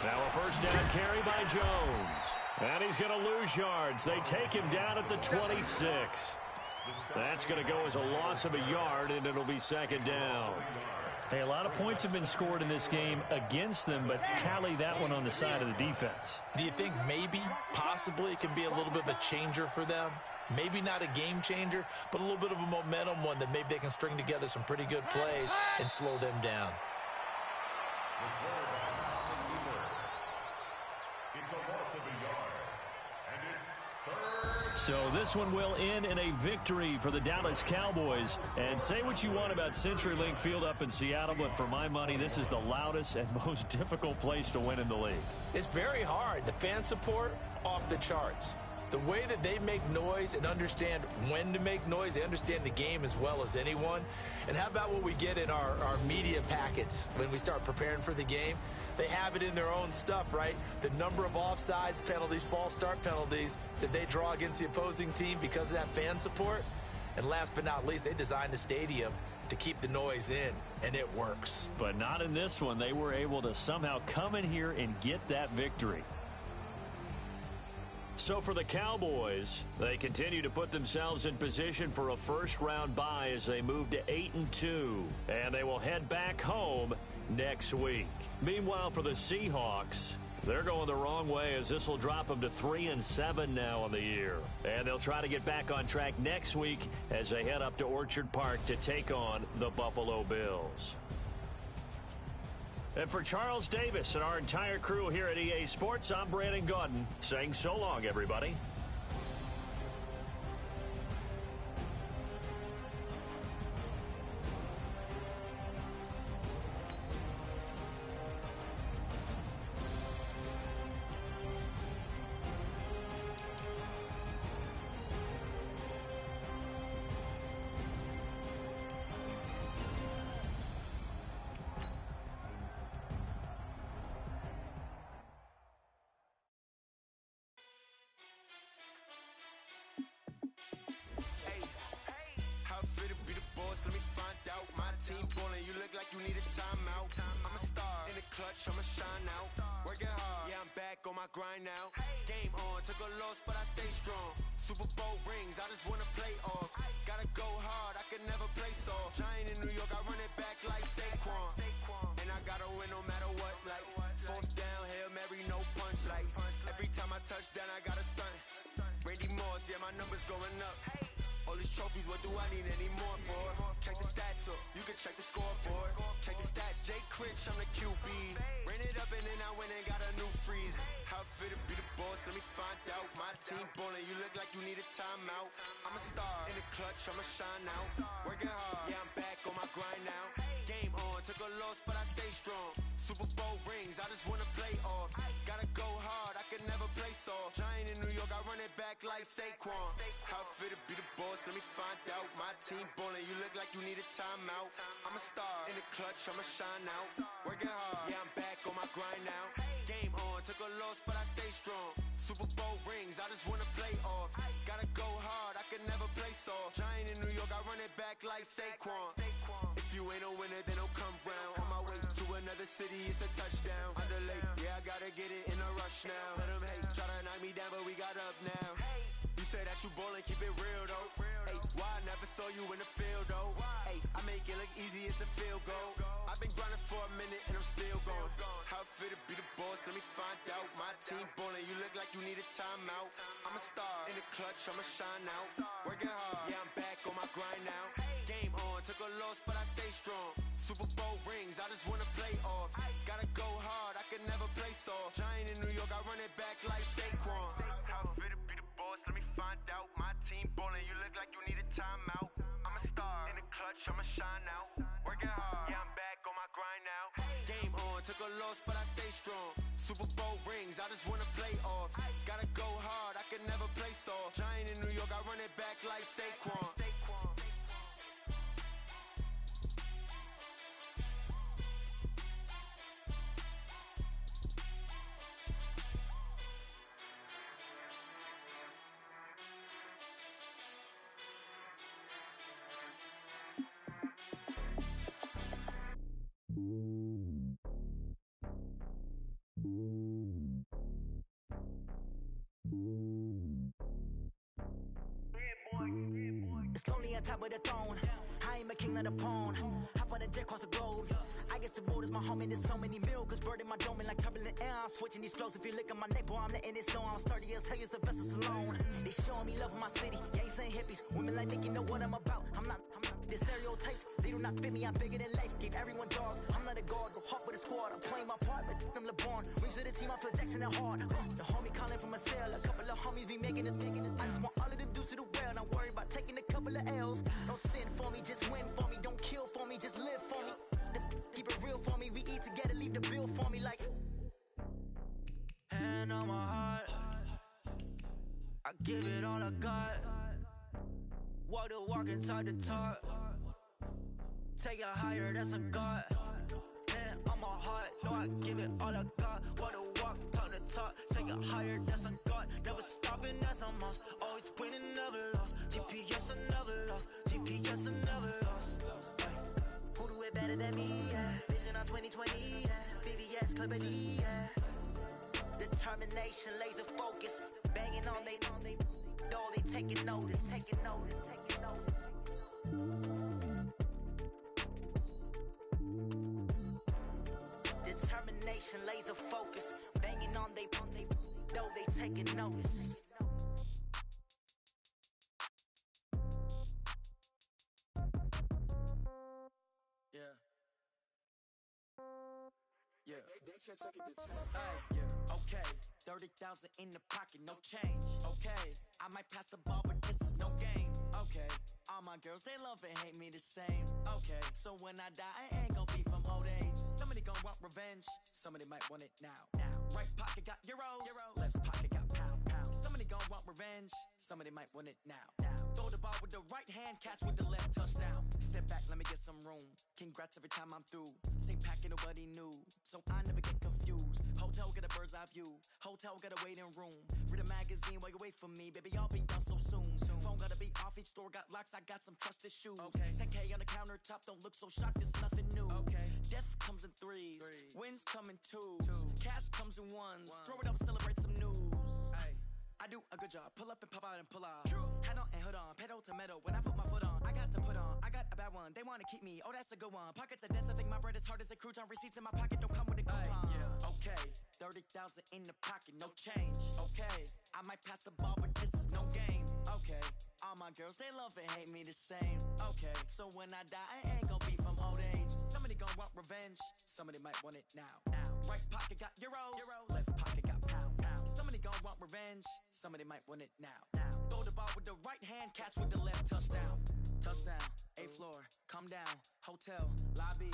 Now a first down carry by Jones. And he's going to lose yards. They take him down at the 26. That's going to go as a loss of a yard, and it'll be 2nd down. Hey, a lot of points have been scored in this game against them, but tally that one on the side of the defense. Do you think maybe, possibly, it can be a little bit of a changer for them? Maybe not a game changer, but a little bit of a momentum one that maybe they can string together some pretty good plays and slow them down. It's a loss of a yard, and it's 3rd. So this one will end in a victory for the Dallas Cowboys. And say what you want about CenturyLink Field up in Seattle, but for my money, this is the loudest and most difficult place to win in the league. It's very hard. The fan support, off the charts. The way that they make noise and understand when to make noise, they understand the game as well as anyone. And how about what we get in our media packets when we start preparing for the game? They have it in their own stuff, right? The number of offsides penalties, false start penalties that they draw against the opposing team because of that fan support. And last but not least, they designed the stadium to keep the noise in, and it works. But not in this one. They were able to somehow come in here and get that victory. So for the Cowboys, they continue to put themselves in position for a first-round bye as they move to 8-2, and they will head back home next week. Meanwhile, for the Seahawks, they're going the wrong way as this will drop them to 3-7 now on the year. And they'll try to get back on track next week as they head up to Orchard Park to take on the Buffalo Bills. And for Charles Davis and our entire crew here at EA Sports, I'm Brandon Gaudin saying so long, everybody. team ballin', you look like you need a timeout. I'm a star in the clutch, I'ma shine out. Working hard, yeah, I'm back on my grind now. Game on, took a loss, but I stay strong. Super Bowl rings, I just wanna play off. Gotta go hard, I can never play soft. Giant in New York, I run it back like Saquon. And I gotta win no matter what, like fourth down, Hail Mary, no punch. Like every time I touch down, I gotta stunt. Randy Moss, yeah, my numbers going up. All these trophies, what do I need any more for? Check the stats up, you can check the scoreboard. Check the stats, Jay Critch, I'm the QB. Ran it up and then I went and got a new freeze. How fit to be the boss, let me find out. My team ballin', you look like you need a timeout. I'm a star in the clutch, I'ma shine out. Working hard, yeah, I'm back on my grind now. Game on, took a loss, but I stay strong. Super Bowl rings, I just wanna play off. Gotta go hard, I can never play soft. Giant in New York, I run it back like Saquon. How fit to be the boss, let me find out. My team ballin', you look like you need a timeout. I'm a star in the clutch, I'ma shine out. Working hard, yeah, I'm back on my grind now. Game on, took a loss, but I stay strong. Super Bowl rings, I just wanna play off. Gotta go hard, I can never play soft. Giant in New York, I run it back like Saquon. If you ain't a winner, then don't come round. On my way to another city, it's a touchdown. Underlay, yeah, I gotta get it in a rush now. Let them hate, try to knock me down, but we got up now. You say that you ballin', keep it real though. Hey, why I never saw you in the field though? Hey, I make it look easy, it's a field goal. I've been grinding for a minute and I'm still going. How fit to be the boss, let me find out. My team ballin', you look like you need a timeout. I'm a star in the clutch, I'ma shine out. Working hard, yeah, I'm back on my grind now. Game on, took a loss, but I stay strong. Super Bowl rings, I just wanna play off. Gotta go hard, I can never play soft. Giant in New York, I run it back like Saquon. How fit to be the boss, let me find out. My team ballin', you look like you need a timeout. I'm a star in the clutch, I'ma shine out. Working hard, yeah, I'm back on my grind now. Game on, took a loss, but I stay strong. Super Bowl rings, I just wanna play off. Gotta go hard, I can never play soft. Giant in New York, I run it back like Saquon. It's lonely on top of the throne. I am a king of the pawn. Hop on a jet across the globe. I guess the world is my home and there's so many milkers bird in my dome and like turbulent air. I'm switching these flows. If you look at my neck, boy, I'm letting it snow. I'm sturdy as hell, as a vessel alone. They showing me love in my city. Gangs and hippies, women like Nicky know what I'm about. I'm not the stereotypes. They do not fit me. I'm bigger than life. Gave everyone dogs. I'm not a guard, go hard with a squad. I'm playing my part, but them LeBron. Rings to the team, I feel Jackson and hard. The homie calling from a cell. A couple of homies be making it. I just want all of them dudes to the well. Not worry about taking a couple of L's. Don't sin for me, just win for me. Don't kill for me, just live for me. Keep it real for me. We eat together, leave the bill for me like. Hand on my heart, I give it all I got. Walk the walk and talk the talk. Take it higher, that's a God. Hand on my heart, no, I give it all I got. Walk the walk, talk the talk. Take it higher, that's a God. Never stopping, that's a must. Always winning, never lost. GPS, I never lost. GPS, I never lost. Who do it better than me? Yeah. Vision on 2020. Yeah. VVS, Clippity. Yeah. Determination, laser focus. Banging on they know they taking notice. Taking notice. Taking notice. Determination, laser focus. Banging on they know they taking notice. Okay, 30,000 in the pocket, no change. Okay, I might pass the ball, but this is no game. Okay, all my girls, they love and hate me the same. Okay, so when I die, I ain't gon' be from old age. Somebody gon' want revenge, somebody might want it now. Right pocket got euros, left pocket got pound. Somebody gon' want revenge, somebody might want it now. Throw the ball with the right hand, catch with the left, touchdown. Step back, let me get some room. Congrats every time I'm through. Same packet, nobody knew, so I never get confused. Hotel get a bird's eye view, hotel get a waiting room. Read a magazine while you wait for me, baby, I'll be done so soon. phone gotta be off. Each store got locks, I got some trusted shoes. Okay. 10K on the countertop, don't look so shocked, it's nothing new. Okay. Death comes in threes, wins come in twos, cash comes in ones. Throw it up, celebrate some news. Ay. I do a good job, pull up and pop out and pull out. Head on and hood on, pedal to metal. When I put my foot on, I got to put on. I got a bad one, they wanna keep me, oh that's a good one. Pockets are dense, I think my bread is hard as a crouton. Receipts in my pocket don't come with a coupon. Yeah. Okay, 30,000 in the pocket, no change. Okay, I might pass the ball, but this is no game. Okay, all my girls, they love and hate me the same. Okay, so when I die, I ain't gon' be from old age. Somebody gon' want revenge, somebody might want it now. Right pocket got euros, left pocket got pounds. Somebody gon' want revenge, somebody might want it now. Throw the ball with the right hand, catch with the left, touchdown. Touchdown, 8th floor, come down, hotel, lobby.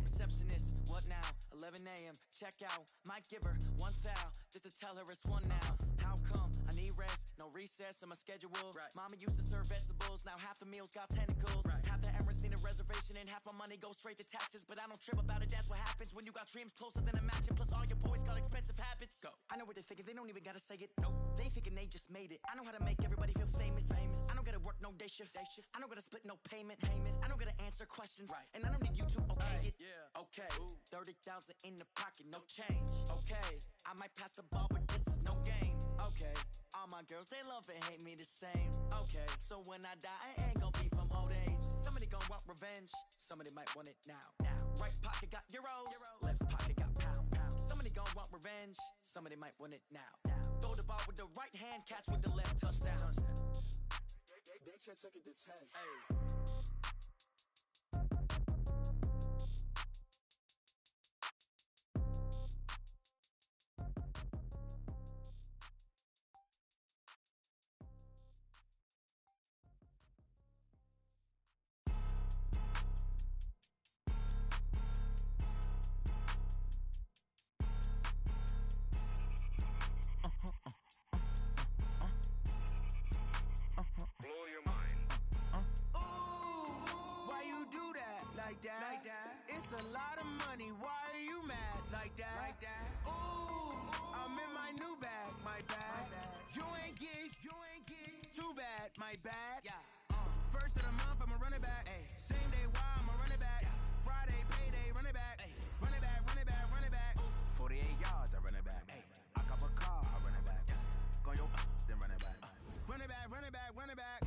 Receptionist, what now? 11 a.m., check out. Might give her one foul, just to tell her it's one now. How come? I need rest, no recess in my schedule. Right. Mama used to serve vegetables, now half the meals got tentacles. Right. Half the Emirates need a reservation and half my money goes straight to taxes. But I don't trip about it, that's what happens when you got dreams closer than a mansion. Plus all your boys got expensive habits. Go. I know what they're thinking, they don't even gotta say it. Nope. They thinking they just made it. I know how to make everybody feel famous. I don't gotta work no day shift. I don't gotta split no payment. I don't gotta answer questions. Right. And I don't need you to okay it. Yeah. Okay. 30,000 in the pocket, no change. Okay. I might pass the ball, but this is no game. Okay. All my girls, they love and hate me the same. Okay. So when I die, I ain't gon' be from old age. Somebody gon' want revenge, somebody might want it now. Right pocket got euros, left pocket got pounds. Somebody gon' want revenge, somebody might want it now. Throw the ball with the right hand, catch with the left, touchdown. They can't take it to 10. Hey. Like that. It's a lot of money. Why are you mad like that? Ooh, I'm in my new bag. My bad. You ain't geek. Too bad. My bad. Yeah. First of the month, I'ma run it back. Ay. Same day, why I'ma run it back. Yeah. Friday, payday, run it back. Ay. Run it back. 48 yards, I run it back. Ay. I cop a car, I run it back. Go yo, then run it back. Run it back.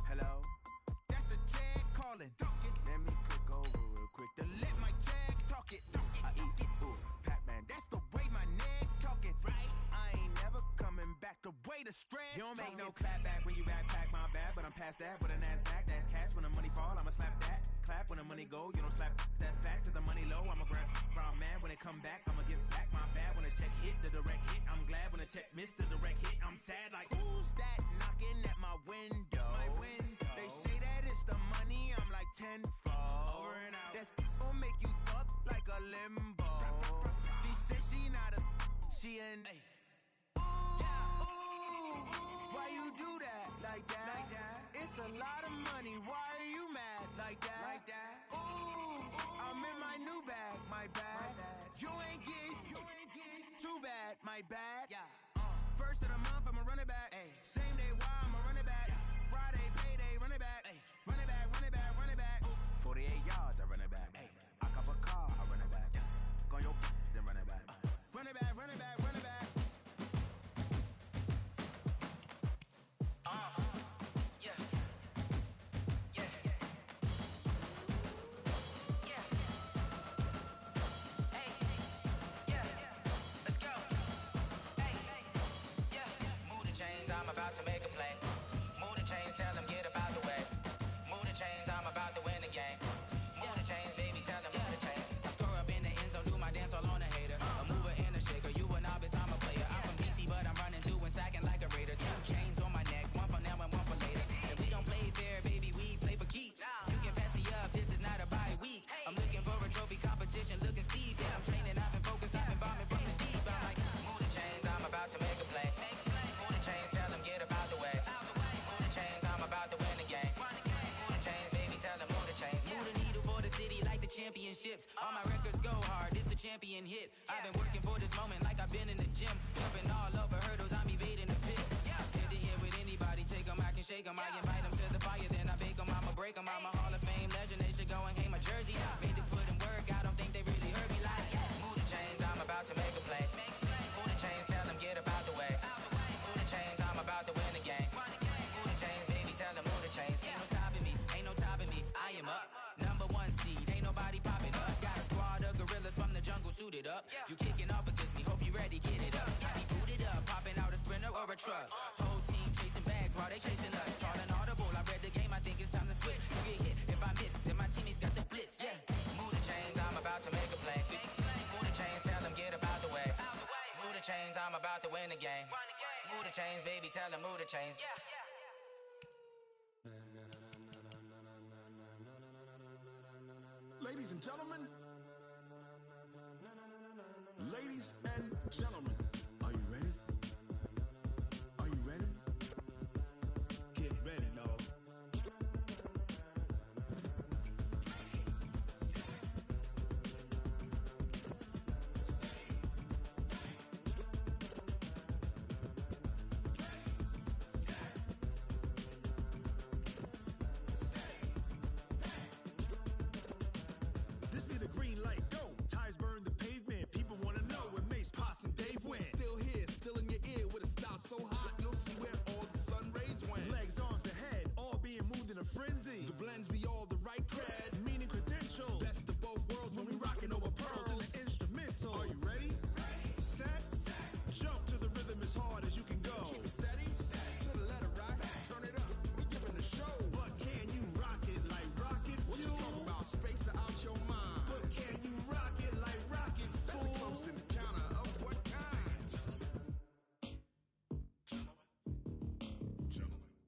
Hello, that's the Jag calling. Let me click over real quick to let my Jag talk it. I eat it, ooh, Pac-Man, that's the way my neck talking. Right, I ain't never coming back the way the stress. You don't make no clap back when you backpack, my bad, but I'm past that. With a NASDAQ, that's cash. When the money fall, I'ma slap that. Clap when the money go, you don't slap. That's facts. If the money low, I'ma grab brown man. When it come back, I'ma give back my bad. When the check hit, the direct hit, I'm glad. When the check missed the direct hit, I'm sad. Like, who's that knocking at my window? They say that it's the money, I'm like tenfold. Over and out. That's gon' make you up like a limbo. She said she not a, she an. Why you do that like that? It's a lot of money. Why are you mad like that? Ooh, I'm in my new bag. My bad. You ain't geek. Too bad. My bad. Yeah. First of the month, I'ma run it back. Ay. Same day, why I'ma run it back. Yeah. Friday, payday, run it back. Ay. Run it back. 48 yards, I run it back. Ay. I cop a car, I run it back. Go yo, then run it back. Run it back. I'm about to make a play. Move the chains, tell them get up out the way. Move the chains, I'm about to win the game. Move the chains, baby, tell them move the chains. I score up in the end zone, do my dance all on a hater. A mover and a shaker, you a novice, I'm a player. I'm from DC, but I'm running through and sacking like a raider. 2 chains on my neck, one for now and one for later. And we don't play fair, baby, we play for keeps. You can pass me up, this is not a bye week. I'm looking for a trophy competition, looking steep. Yeah, I'm training, I've been focused, I've been bombing from the deep. I'm like, move the chains, I'm about to make a play. Move the chains, tell them get up out the way. Move the chains, I'm about to win the game. Move the chains, baby, tell them move the chains. Move the needle for the city like the championships. All my records go hard, this a champion hit. I've been working for this moment like I've been in the gym. Jumping all over hurdles, I'm evading the pit. Hit the hit with take them. I invite them to the fire, then I bake them. I'ma break them. I'm a Hall of Fame legend. They should go and hang my jersey. Made to put in work. I don't think they really heard me like, move the chains, I'm about to make a play. Move the chains, tell them get up out the way. Move the chains, I'm about to win the game. Move the chains, baby, tell them move the chains. Ain't no stopping me, ain't no topping me. I am up, number one seed. Ain't nobody popping up. Got a squad of gorillas from the jungle suited up. You kicking off against me, hope you ready, get it up. I be booted up, popping out a Sprinter or a truck. Whole team chasing bags while they chasing us. Calling audible, I read the game, I think it's time to switch. You get hit, if I miss, then my teammates got the blitz, yeah. Move the chains, I'm about to make a play. Move the chains, tell them get up out the way. Move the chains, I'm about to win the game. Move the chains, baby, tell them move the chains. Ladies and gentlemen, ladies and gentlemen, are you ready? Are you ready? Get ready, dog. This be the green light, go. Tires burn the pavement. People wanna know where Mace, Poss, and Dave went. Still here, still in your ear with a style so hot, you'll see where all the sun rays went. Legs, arms, and head, all being moved in a frenzy. The blends be all the right cred, meaning credentials. Best of both worlds when we rockin' over pearls in the instrumental. Are you ready? Set, jump to the rhythm as hard as you can go. Keep it steady, to the letter right. Turn it up, we giving a show. But can you rock it like rocket fuel? What you talking about? Space out your mind. But can you rock it like rockets, fool? That's a close encounter of what kind?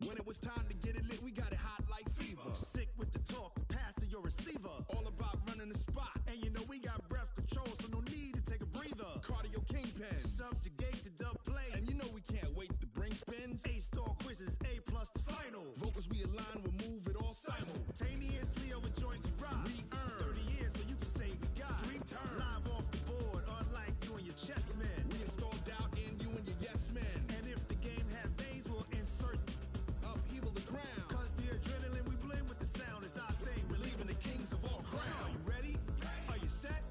When it was time to get it lit, we got it hot like fever. Sick with the talk, pass to your receiver. All about running the spot. And you know we got breath control, so no need to take a breather. Cardio kingpin, subjugate the dub play. And you know we can't wait to bring spins. A-star quizzes, A+ the final. Vocals we align, we'll move it all simultaneously over joints we rock. We earn 30 years, so you can say we got 3 turns. Live off the board, unlike you and your chess men. We install doubt in you and your yes men. And if the game had veins, we'll insert upheaval the ground. Cause the adrenaline we blend with the sound is our thing. We're leaving the kings of all crowns. Are you ready? Are you set?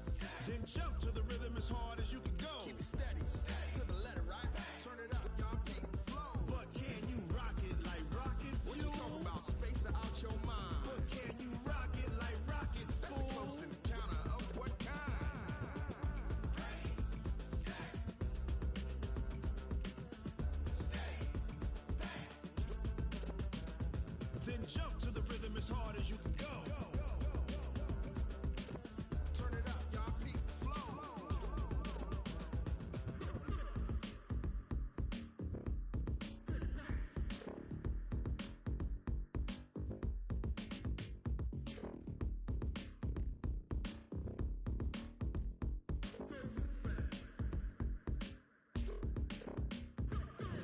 Then jump to the rhythm as hard as you can go. Keep it steady, to the letter right. Turn it up, y'all keep the flow. But can you rock it like rocket fuel? What you talking about? Space out your mind. But can you rock it like rockets, fool? That's a close encounter of what kind? Then jump to the rhythm as hard as you can go. Turn it up, y'all peak flow.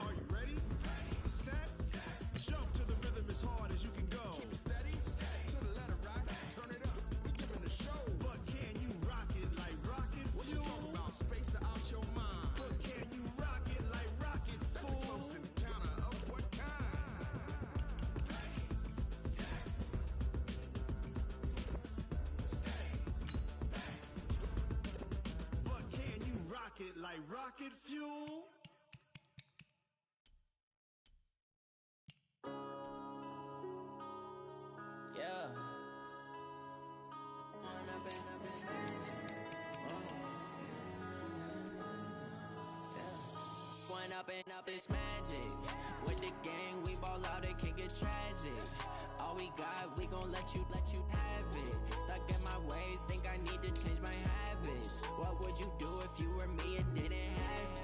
Are you ready? Set, jump to the rhythm as hard as you can go. Keep it steady, to the letter right. Turn it up, we giving a show. But can you rock it like rocket fuel? What you talking about? Space out your mind. But can you rock it like rockets, fool? That's a close encounter of what kind? But can you rock it like rocket fuel? Yeah. One up and up is magic. With the gang, we ball out, it can get tragic. All we got, we gon' let you have it. Stuck in my ways, think I need to change my habits. What would you do if you were me and didn't have it?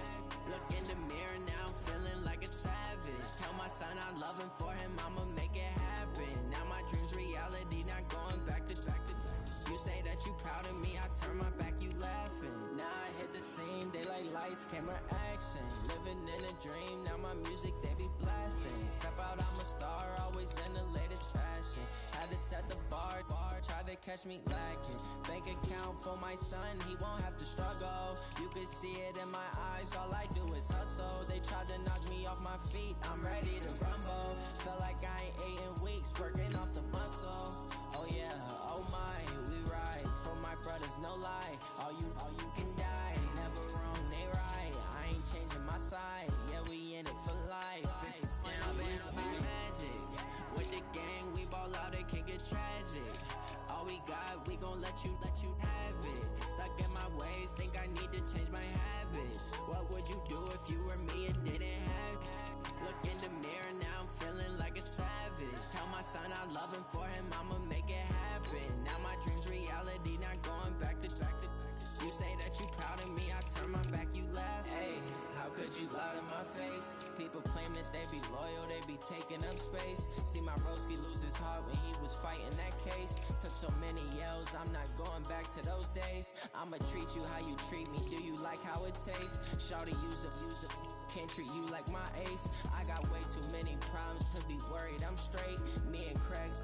Look in the mirror now, feeling like a savage. Tell my son I love him, for him I'ma make it happen. Now my dream's reality, not going back to. You say that you proud of me, I turn my back, you laughing. Now I hit the scene, daylight lights, camera action. Living in a dream, now my music they be blasting. Step out, I'm a star, always in the latest fashion. Had to set the bar, try to catch me lacking. Bank account for my son, he won't have to struggle. You can see it in my eyes, all I do is hustle. They tried to knock me off my feet, I'm ready to rumble. felt like I ain't ate in weeks, working off the muscle. Oh yeah, oh my, we ride. For my brothers, no lie. All you can die. Never wrong, they right. I ain't changing my side. Yeah, we in it for life. When I been up is magic. With the gang, we ball out, it can get tragic. All we got, we gon' let you have it. Stuck in my ways, think I need to change my habits. What would you do if you were me and didn't have it? Look in the mirror, now I'm feeling like a savage. Tell my son I love him, for him I'ma make it happen. Now my dream's reality, not going back to. You say that you proud of me, I turn my back, you laugh. Hey, how could you lie to my face? People claim that they be loyal, they be taking up space. See my broski lose his heart when he was fighting that case. Took so many yells, I'm not going back to those days. I'ma treat you how you treat me, do you like how it tastes? Shawty, use up, can't treat you like my ace. I got way too many problems to be worried, I'm straight. Me and Craig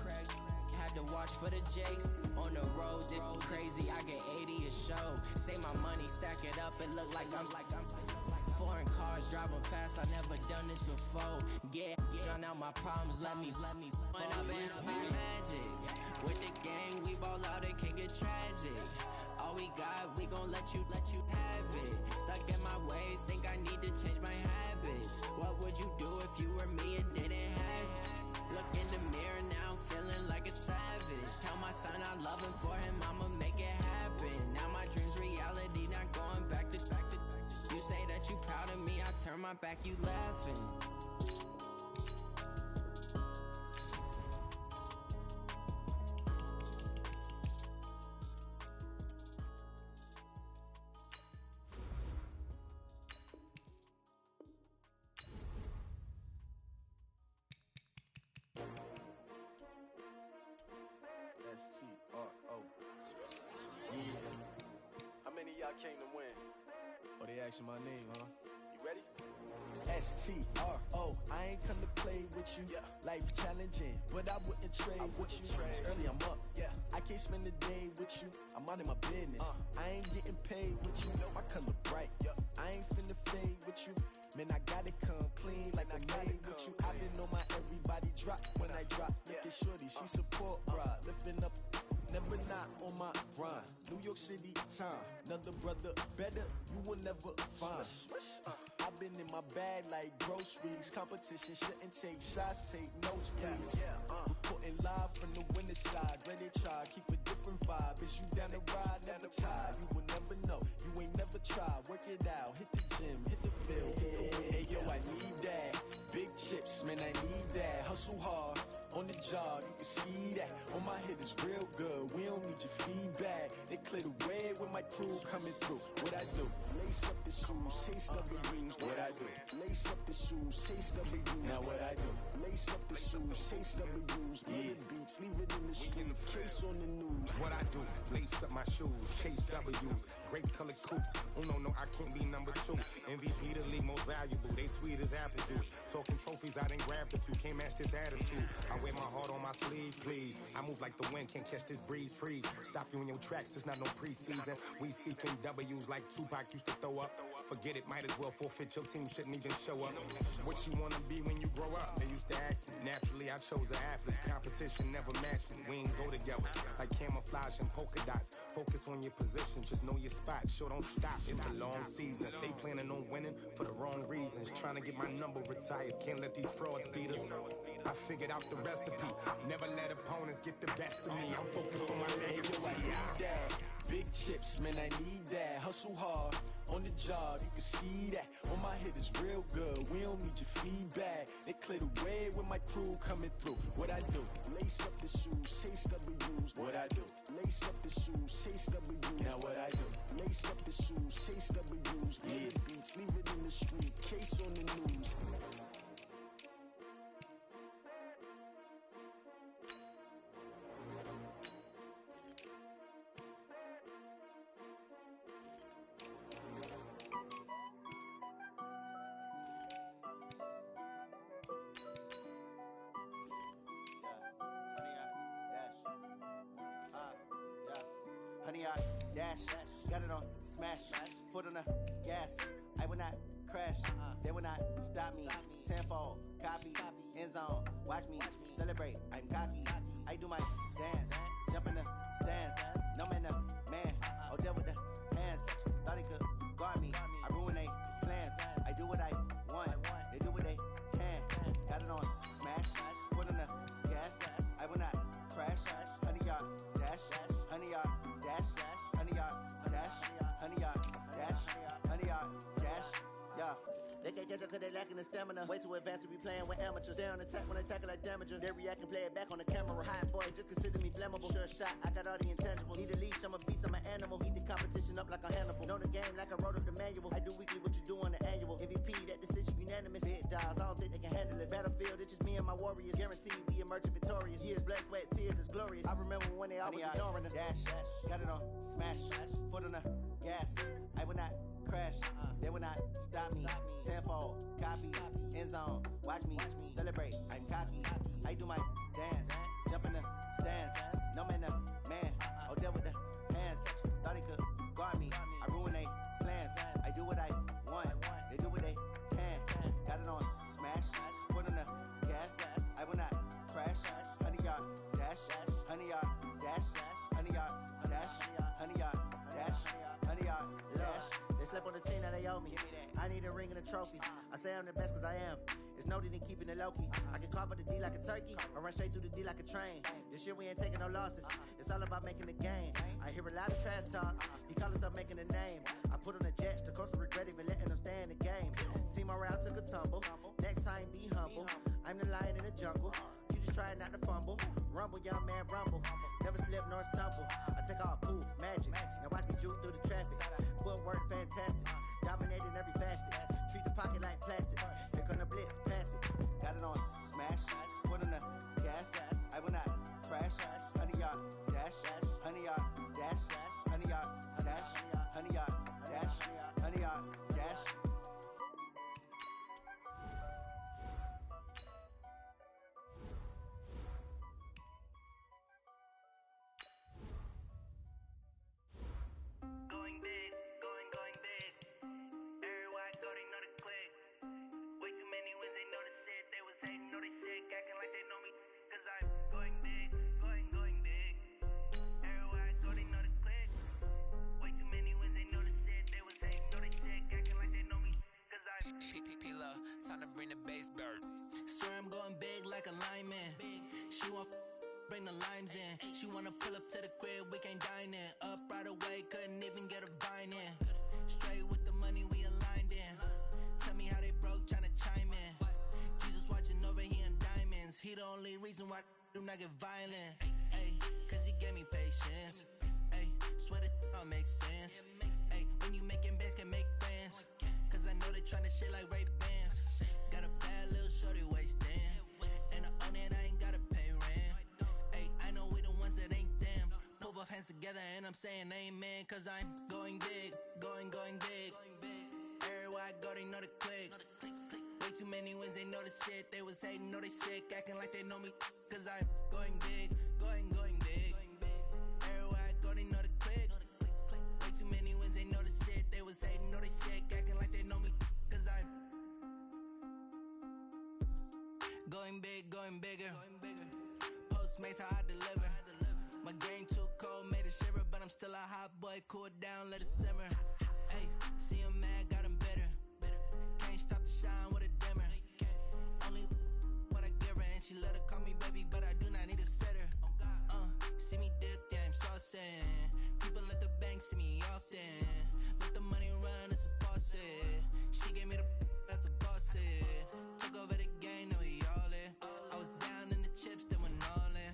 had to watch for the Jakes. On the road, this crazy, I get 80 a show. Say my money, stack it up, it look like I'm foreign cars, driving fast, I never done this before. Yeah, drown out my problems, let me. When I been up is magic. With the gang, we ball out, it can get tragic. All we got, we gon' let you have it. Stuck in my ways, think I need to change my habits. What would you do if you were me and didn't have it? Look in the mirror, now I'm feeling like a savage. Tell my son I love him, for him I'ma make it happen. Now my dream's reality, not going back to. You say that you proud of me, I turn my back, you laughing. S-T-R-O. Yeah. How many of y'all came to win? Oh, they asking my name, huh? You ready? S-T-R-O. I ain't come to play with you. Yeah. Life challenging, but I wouldn't trade with you. It's early, I'm up. Yeah. I can't spend the day with you. I'm minding my business. I ain't getting paid with you. My color bright. I ain't finna fade with you. Man, I gotta come clean like I made with you. I been on my everybody drop when I drop. Look at shorty, she support ride. Lifting up, never not on my grind. New York City time, another brother better, you will never find. I've been in my bag like groceries. Competition shouldn't take shots, take notes, please. Reporting live from the winter side. Ready to try, keep a different vibe. Is you down the ride, never tired. You will never know, you ain't never tried. Work it out, hit the gym, hit the field. Hey, yo, I need that. Big chips, man, I need that. Hustle hard, on the job, you can see that. On my head is real good, we don't need your feedback. They clear the way with my crew coming through. What I do? Lace up the shoes, chase W's. What I do? Lace up the shoes, chase W's. Now what I do? Lace up the shoes, chase W's. Yeah, beats, leave it in the street, case on the news. What I do? Lace up my shoes, chase W's. Great colored coops. Oh no, I can't be number 2. MVP the league most valuable. They sweet as apple juice. Talking trophies, I done grabbed a few. Can't match this attitude. I wear my heart on my sleeve, please. I move like the wind, can't catch this breeze, freeze. Stop you in your tracks, it's not no preseason. We seeking W's like Tupac used to throw up. Forget it, might as well forfeit. Your team shouldn't even show up. What you wanna be when you grow up? They used to ask me. Naturally, I chose an athlete. Competition never matched me. We ain't go together like camouflage and polka dots. Focus on your position, just know your spot. Sure, don't stop. It's a long season. They planning on winning for the wrong reasons. Trying to get my number retired. Can't let these frauds beat us. I figured out the recipe. Never let opponents get the best of me. I'm focused on my legacy. I need that. Big chips, man, I need that. Hustle hard, on the job, you can see that. On my head is real good, we don't need your feedback. They clear the way with my crew coming through. What I do? Lace up the shoes, chase W's. What I do? Lace up the shoes, chase W's. Now what I do? Lace up the shoes, chase W's. Yeah, beats, leave it in the street, case on the news. Honey, I dash, got it on smash, foot on the gas. I will not crash, they will not stop me. Tenfold, copy, end zone, watch me celebrate. I'm cocky, I do my dance, jump in the stands. No man, man, oh there with the hands. Thought he could guard me, I ruin they plans. I do what I want, they do what they can. Got it on smash, foot on the gas. I will not crash. Honey yard dash, honey yard dash, honey yard dash, honey yard dash, honey yard dash. Yeah. They can't catch up cause they lacking the stamina. Way too advanced to be playing with amateurs. They on attack when they tackle like damager. They react and play it back on the camera. Hot boy, just consider me flammable. Sure shot, I got all the intangibles. Need a leash, I'm a beast, I'm an animal. Heat the competition up like a Hannibal. Know the game like I wrote up the manual. I do weekly what you do on the annual. MVP, that decision unanimous. Big dogs, I don't think they can handle it. Battlefield, it's just me and my warriors. Guaranteed we emerge victorious. Years, blood, sweat, tears, it's glorious. I remember when they always ignoring us. Dash, got it on smash, foot on the gas. I will not crash, they will not stop me. Tenfold, copy, end zone, watch me celebrate. I'm cocky, I do my dance, jump in the stands. No man, man, oh there with the hands. Thought he could guard me, I ruin they plans. I do what I want, they do what they can. Got it on smash, foot on the gas. I will not crash. Honey yard dash, honey yard dash, honey yard dash, honey yard dash, honey yard dash. They slept on the team that they owe me. I need a ring and a trophy. I say I'm the best cause I am. It's noted in keeping it low-key. I can carve up the D like a turkey or run straight through the D like a train. This year we ain't taking no losses. It's all about making the game. I hear a lot of trash talk. He call himself making a name. I put on the Jets. The coach will regret even letting them stay in the game. Team morale took a tumble. Next time be humble. I'm the lion in the jungle. You just try not to fumble. Rumble, young man, rumble. Never slip nor stumble. I take off, poof, magic. Now watch me juke through the traffic. Footwork fantastic. Dominating every facet. Treat the pocket like plastic. Here come the blitz, pass it. Got it on smash. Put on the gas. I will not crash. Honey yard dash. Honey yard dash. Honey yard dash. Honey yard dash. Honey yard dash. Going big, going big. Everywhere I go, they know the click. Way too many wins, they know the shit. They was hating, know they sick, acting like they know me. Cause I'm going big, going big. Everywhere I go, they know the click. Way too many wins, they know the shit. They was hating, know they sick, acting like they know me. Cause I'm P-P-P-Love, time to bring the bass bird. Swear I'm going big like a lineman. She want bring the limes in. She wanna pull up to the crib, we can't dine in. Up right away, couldn't even get a vine in. Straight with the money, we aligned in. Tell me how they broke, tryna chime in. Jesus watching over here in diamonds. He the only reason why do not get violent. Ay, cause he gave me patience. Ay, swear that all makes sense. Ay, when you making bands, can make friends. Cause I know they tryna shit like Ray Bans. Got a bad little shorty wasting. And I own it, I ain't gotta pay rent. Ay, I know we the ones that ain't them. Put both hands together and I'm saying amen. Cause I'm going big, going big. Everywhere I go, they know the click. Way too many wins, they know the shit. They was hating, know they sick, acting like they know me. Cause I'm going big, going big. Everywhere I go, they know the click. Way too many wins, they know the shit. They was hating, know they sick, acting like they know me. Cause I'm going big, going bigger. Postmates how I deliver. My game too cold, made it shiver, but I'm still a hot boy. Cool it down, let it simmer. Hey, see him mad, got him bitter. Can't stop the shine with a dimmer. Only what I give her, and she let her call me baby, but I do not need a sitter. See me dip, yeah, I'm saucing. People at the bank see me often. Let the money run, it's a faucet. She gave me the that's a bosses. Took over the game, now we all in. I was down in the chips, then went all in.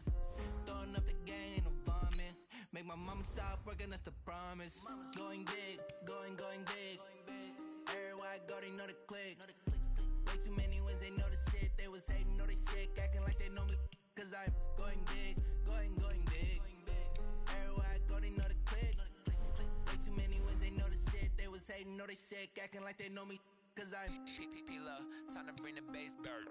Throwing up the game, ain't no vomit. Make my mama stop working, that's the promise. Going big, going big. Everywhere I go, they know the click. Way too many wins, they know the shit. They was hating, know they sick, acting like they know me. Cause I'm going big, going big. Everywhere I go, they know the click. Way too many wins, they know the shit. They was hating, know they sick, acting like they know me. Cause I'm P-P-P-Love, time to bring the bass bird.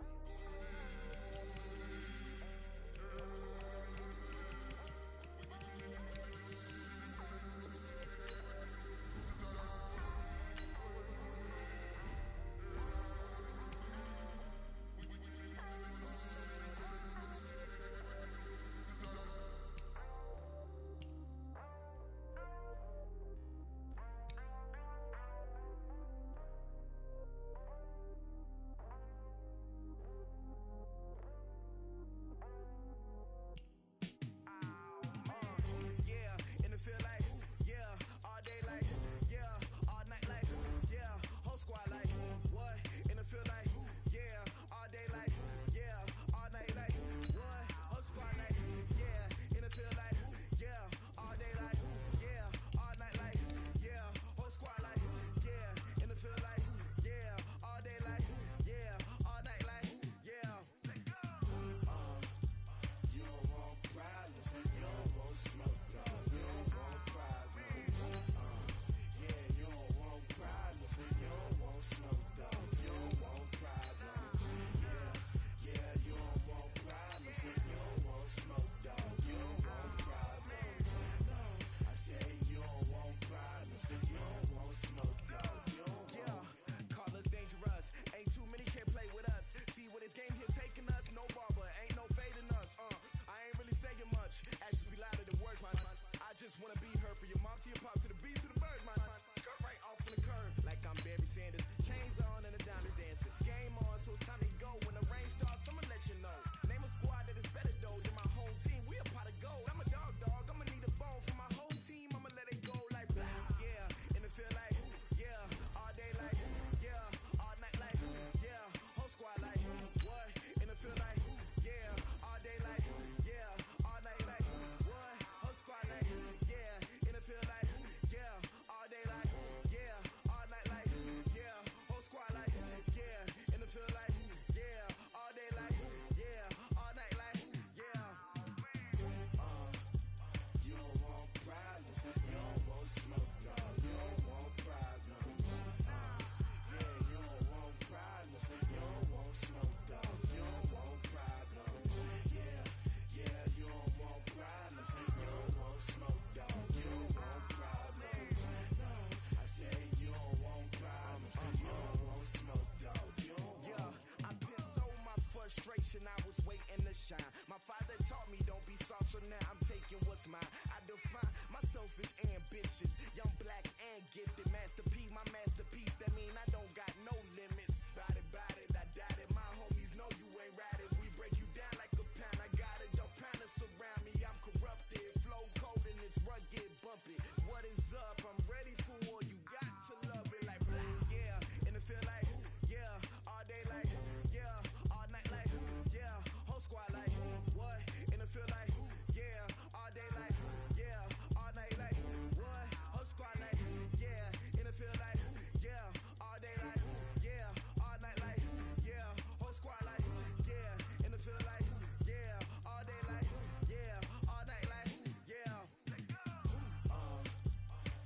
so now I'm taking what's mine. I define myself as ambitious, young, black, and gifted. Master P, my masterpiece. That mean I don't got no limits. Bout it, I doubt it. My homies know you ain't ratted. We break you down like a pound. I got it, don't pound us around me. I'm corrupted, flow cold and it's rugged, bumpy. What is up? I'm ready for war. You got to love it like yeah, and it feel like yeah, all day like yeah, all night like yeah, whole squad like what? And it feel like yeah, all day like yeah, all night like what? Whole squad like yeah, and it feel like yeah, all day like yeah, all night like yeah, whole squad like yeah, and it feel like yeah, all day like yeah, all night like yeah.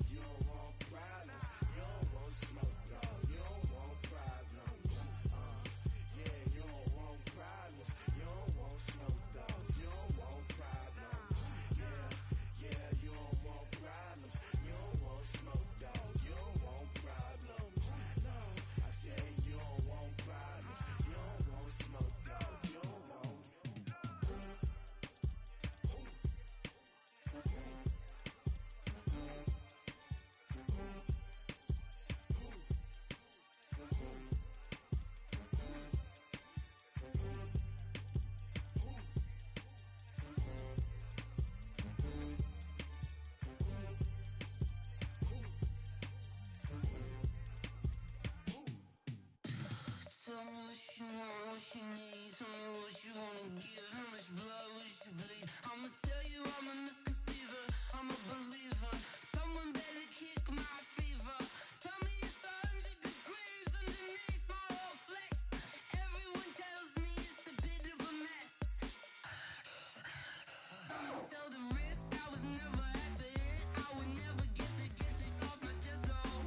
You don't want problems, you don't want smoke, dog. You don't want problems. Yeah, you don't want problems, you don't want smoke, dog. You don't want problems. Yeah, you don't want problems, you don't want smoke, dog. You don't want problems. No, I said you don't want problems, you don't want smoke, dog. You don't want. Tell me what you want, what you need. Tell me what you wanna give. How much blood would you bleed? I'ma tell you I'm a misconceiver. I'm a believer. Someone better kick my fever. Tell me it's 100 degrees underneath my whole flesh. Everyone tells me it's a bit of a mess. I'ma tell the risk I was never at the hit. I would never get it off my chest though.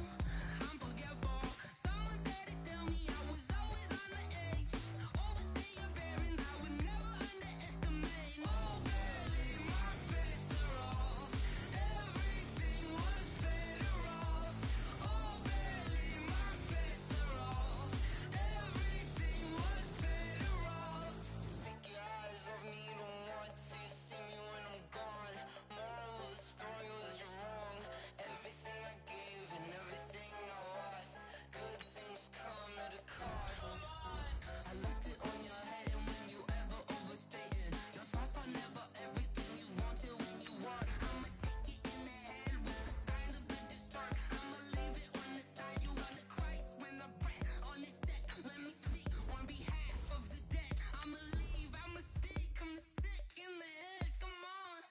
I'm forgetful. Someone better tell me I was always on the edge. Overstay your bearings, I would never underestimate. Oh barely, my bets are off. Everything was better off. Oh barely, my bets are off. Everything was better off. Take your eyes off me, don't want to see me when I'm gone. Moral of the story was you're wrong. Everything I gave and everything I lost. Good things come at a cost. I left it on your head, and when you ever overstay it, your thoughts are never everything you want till when you want. I'ma take it in the head with the signs of the distort. I'ma leave it on the side. You on the Christ when the breath on the set. Let me speak on behalf of the dead. I'ma leave, I'ma speak. I'm sick in the head. Come on.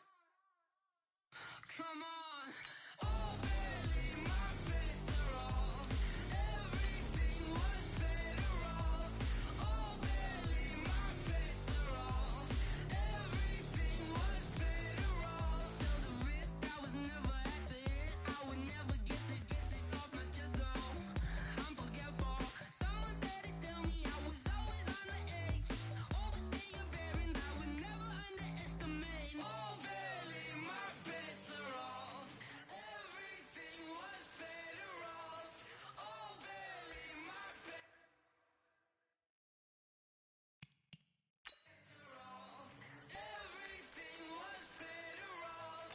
Come on. Oh, barely, my bets are off. Everything was better off. Oh, barely, my bets are off. Everything was better off. Till the risk I was never at the hit. I would never get it off my chest though. I'm forgetful. Someone better tell me I was always on the edge. Overstay your bearings, I would never underestimate. Oh, barely, my bets are off. Everything was better off. Oh, barely, my bets are off. Everything was better off.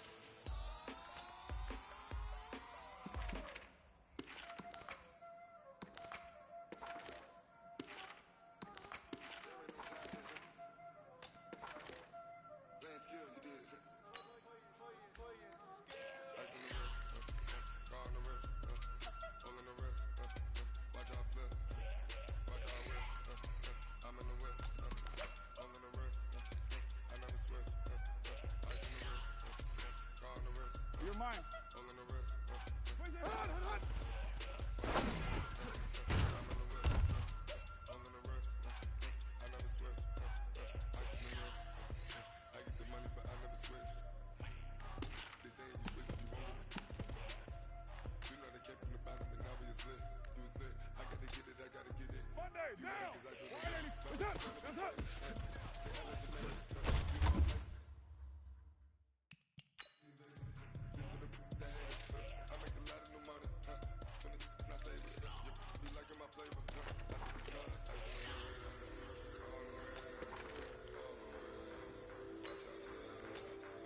Playing skills, you did. Ice in the wrist, car on the wrist, hole in the wrist, watch how I flip, watch how I whip, I'm in the whip, hole in the wrist, I never switch, ice in the wrist, car on the wrist, You're mine. hole in the wrist, Hot. I'm in the whip, hole in the wrist, I never switch, ice in the wrist, I get the money but I never switch. They say you switch if you want it. You know they kept in the bottom and now we is lit. You was lit. I gotta get it, I gotta get it. Monday, You now. ready? 'Cause I said What's up? What's up? They added the latest. You know I'm nice. I make a lot of new money. When it's not saving. You be liking my flavor. I think it's done. Ice in the wrist. On the wrist. On the wrist. Watch out,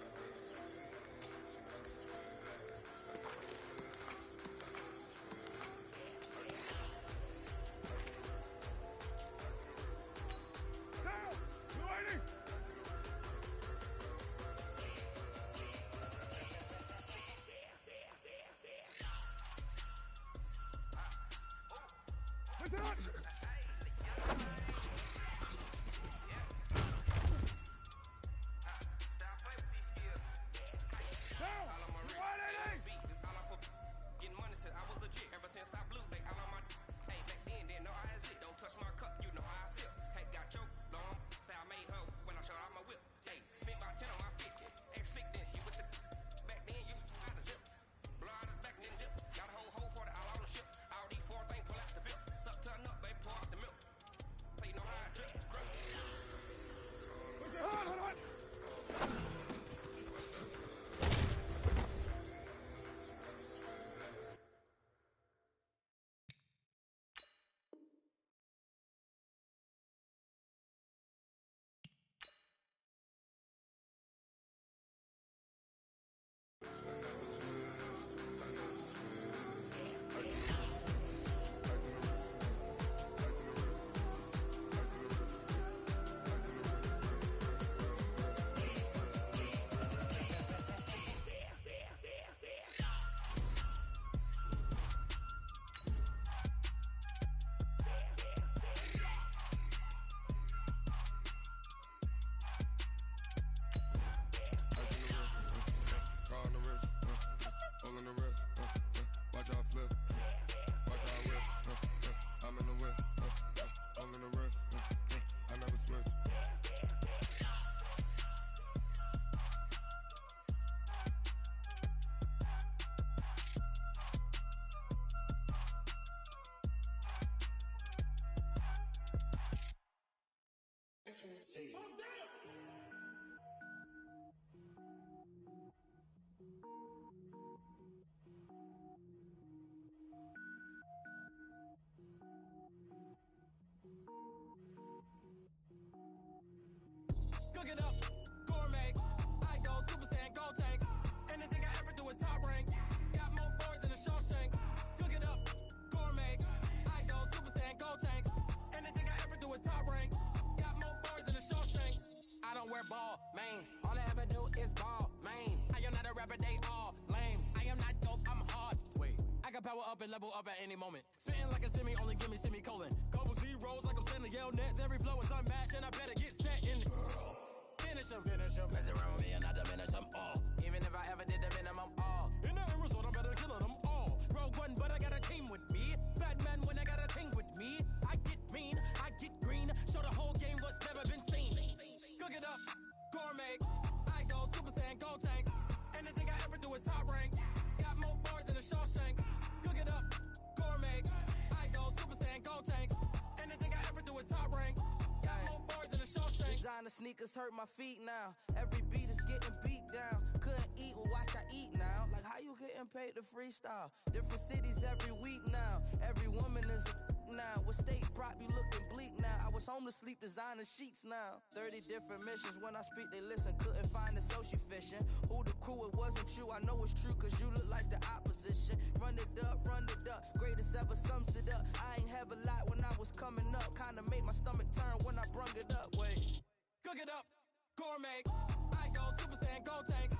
All in the wrist, watch how I flip. Watch how I whip, I'm in the whip. All in the wrist, I never switch. Cook it up, gourmet. I go Super Saiyan, go tank. Anything I ever do is top rank. Got more boys than a Shawshank. Cook it up, gourmet. I go Super Saiyan, go tank. Anything I ever do is top rank. Got more boys than a Shawshank. I don't wear ball mains. All I ever do is ball main. I am not a rapper, they all lame. I am not dope, I'm hard. Wait, I can power up and level up at any moment. Spitting like a semi, only give me semicolon. Couple zeros like I'm sending yell nets. Every flow is unmatched and I better get set in. Finish him. Mess around with me and I diminish them all. Even if I ever did the minimum all. In the end result, I'm better killing them all. Rogue One, but I got a team with me. Batman when I got a team with me. I get mean, I get green. Show the whole game what's never been seen. Cook it up, gourmet. I go Super Saiyan, go tank. Anything I ever do is top rank. Got more boys than a Shawshank. Cook it up, gourmet. I go Super Saiyan, go tank. Anything I ever do is top rank. Got more boys than a Shawshank. Designer sneakers hurt my feet now. Every beat is getting beat down. Couldn't eat, well watch I eat now. Like how you getting paid to freestyle? Different cities every week now. Every woman is a now. With state prop you looking bleak now. I was home to sleep designer sheets now. 30 different missions. When I speak they listen. Couldn't find the social fishing. Who the crew, it wasn't you. I know it's true cause you look like the opposition. Run it up. Greatest ever sums it up. I ain't have a lot when I was coming up. Kinda made my stomach turn when I brung it up. Wait. Cook it up, gourmet. I go Super Saiyan, go tank.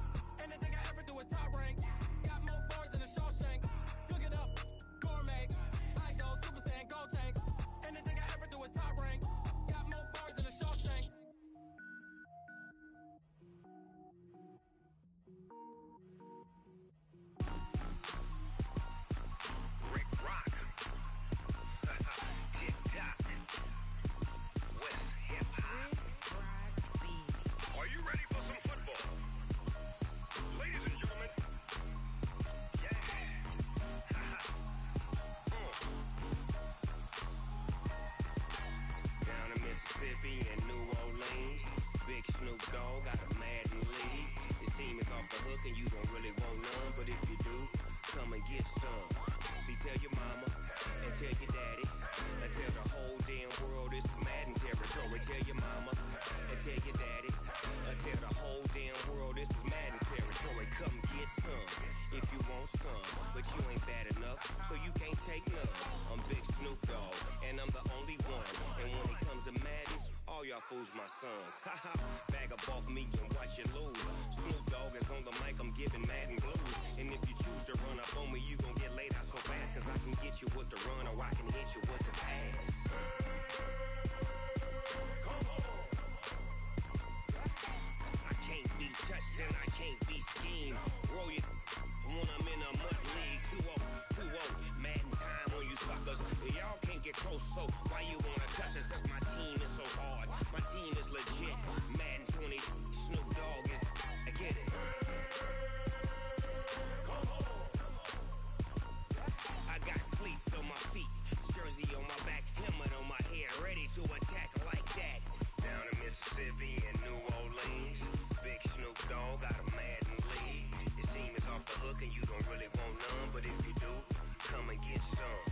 Anything I ever do is top rank. Got more boys than a Shawshank. Cook it up, gourmet. I go Super Saiyan, go tank. Anything I ever do is top rank. Got more boys than a Shawshank. Rick Rock. Tick-tock. West hip-hop. Are you ready for some football? Ladies and gentlemen. Yeah. Down in Mississippi and New Orleans, Big Snoop Dogg got a Madden lead. His team is off the hook and you don't really want none, but if you do, come and get some. See, tell your mama and tell your daddy and tell the whole damn world this is Madden territory. Tell your mama and tell your daddy and tell the whole damn world this is Madden territory. Come get some if you want some, but you ain't bad enough, so you can't take none. I'm Big Snoop Dogg and I'm the only one. And when it comes to Madden, all y'all fools my sons. Haha, bag up off me and watch you lose. Snoop Dogg is on the mic, I'm giving Madden blues. And if you choose to run up on me, you gon' get laid out so fast. Cause I can get you with the run or I can hit you with the pass. I can't be touched and I can't be schemed. Roll it when I'm in a mud league. 2-0, 2-0, Madden time on you suckers. Y'all can't get close, so why you wanna touch us? Cause my team is so hard, my team is legit. Madden 20, Snoop Dogg is, I get it. I got cleats on my feet, jersey on my back, helmet on my head, ready to attack like that. Down in Mississippi and New Orleans, Big Snoop Dogg got a Madden lead. His team is off the hook and you don't really want none, but if you do, come and get some.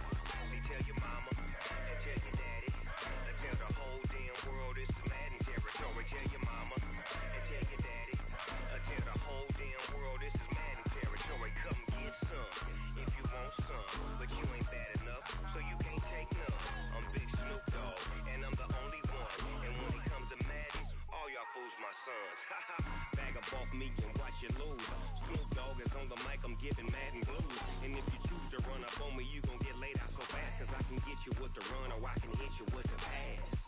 See, tell your mama and tell your daddy and tell the whole damn world this is Madden territory. Tell your mama and tell your daddy and tell the whole damn world this is Madden territory. Come get some if you want some, but you ain't bad enough, so you can't take none. I'm Big Snoop Dogg and I'm the only one. And when it comes to Madden, all y'all fools my sons. Bag up off me and watch you lose. Snoop Dogg is on the mic, I'm giving Madden blues. And if you choose to run up on me, you gon' get laid out so fast. Cause I can get you with the run or I can hit you with the pass.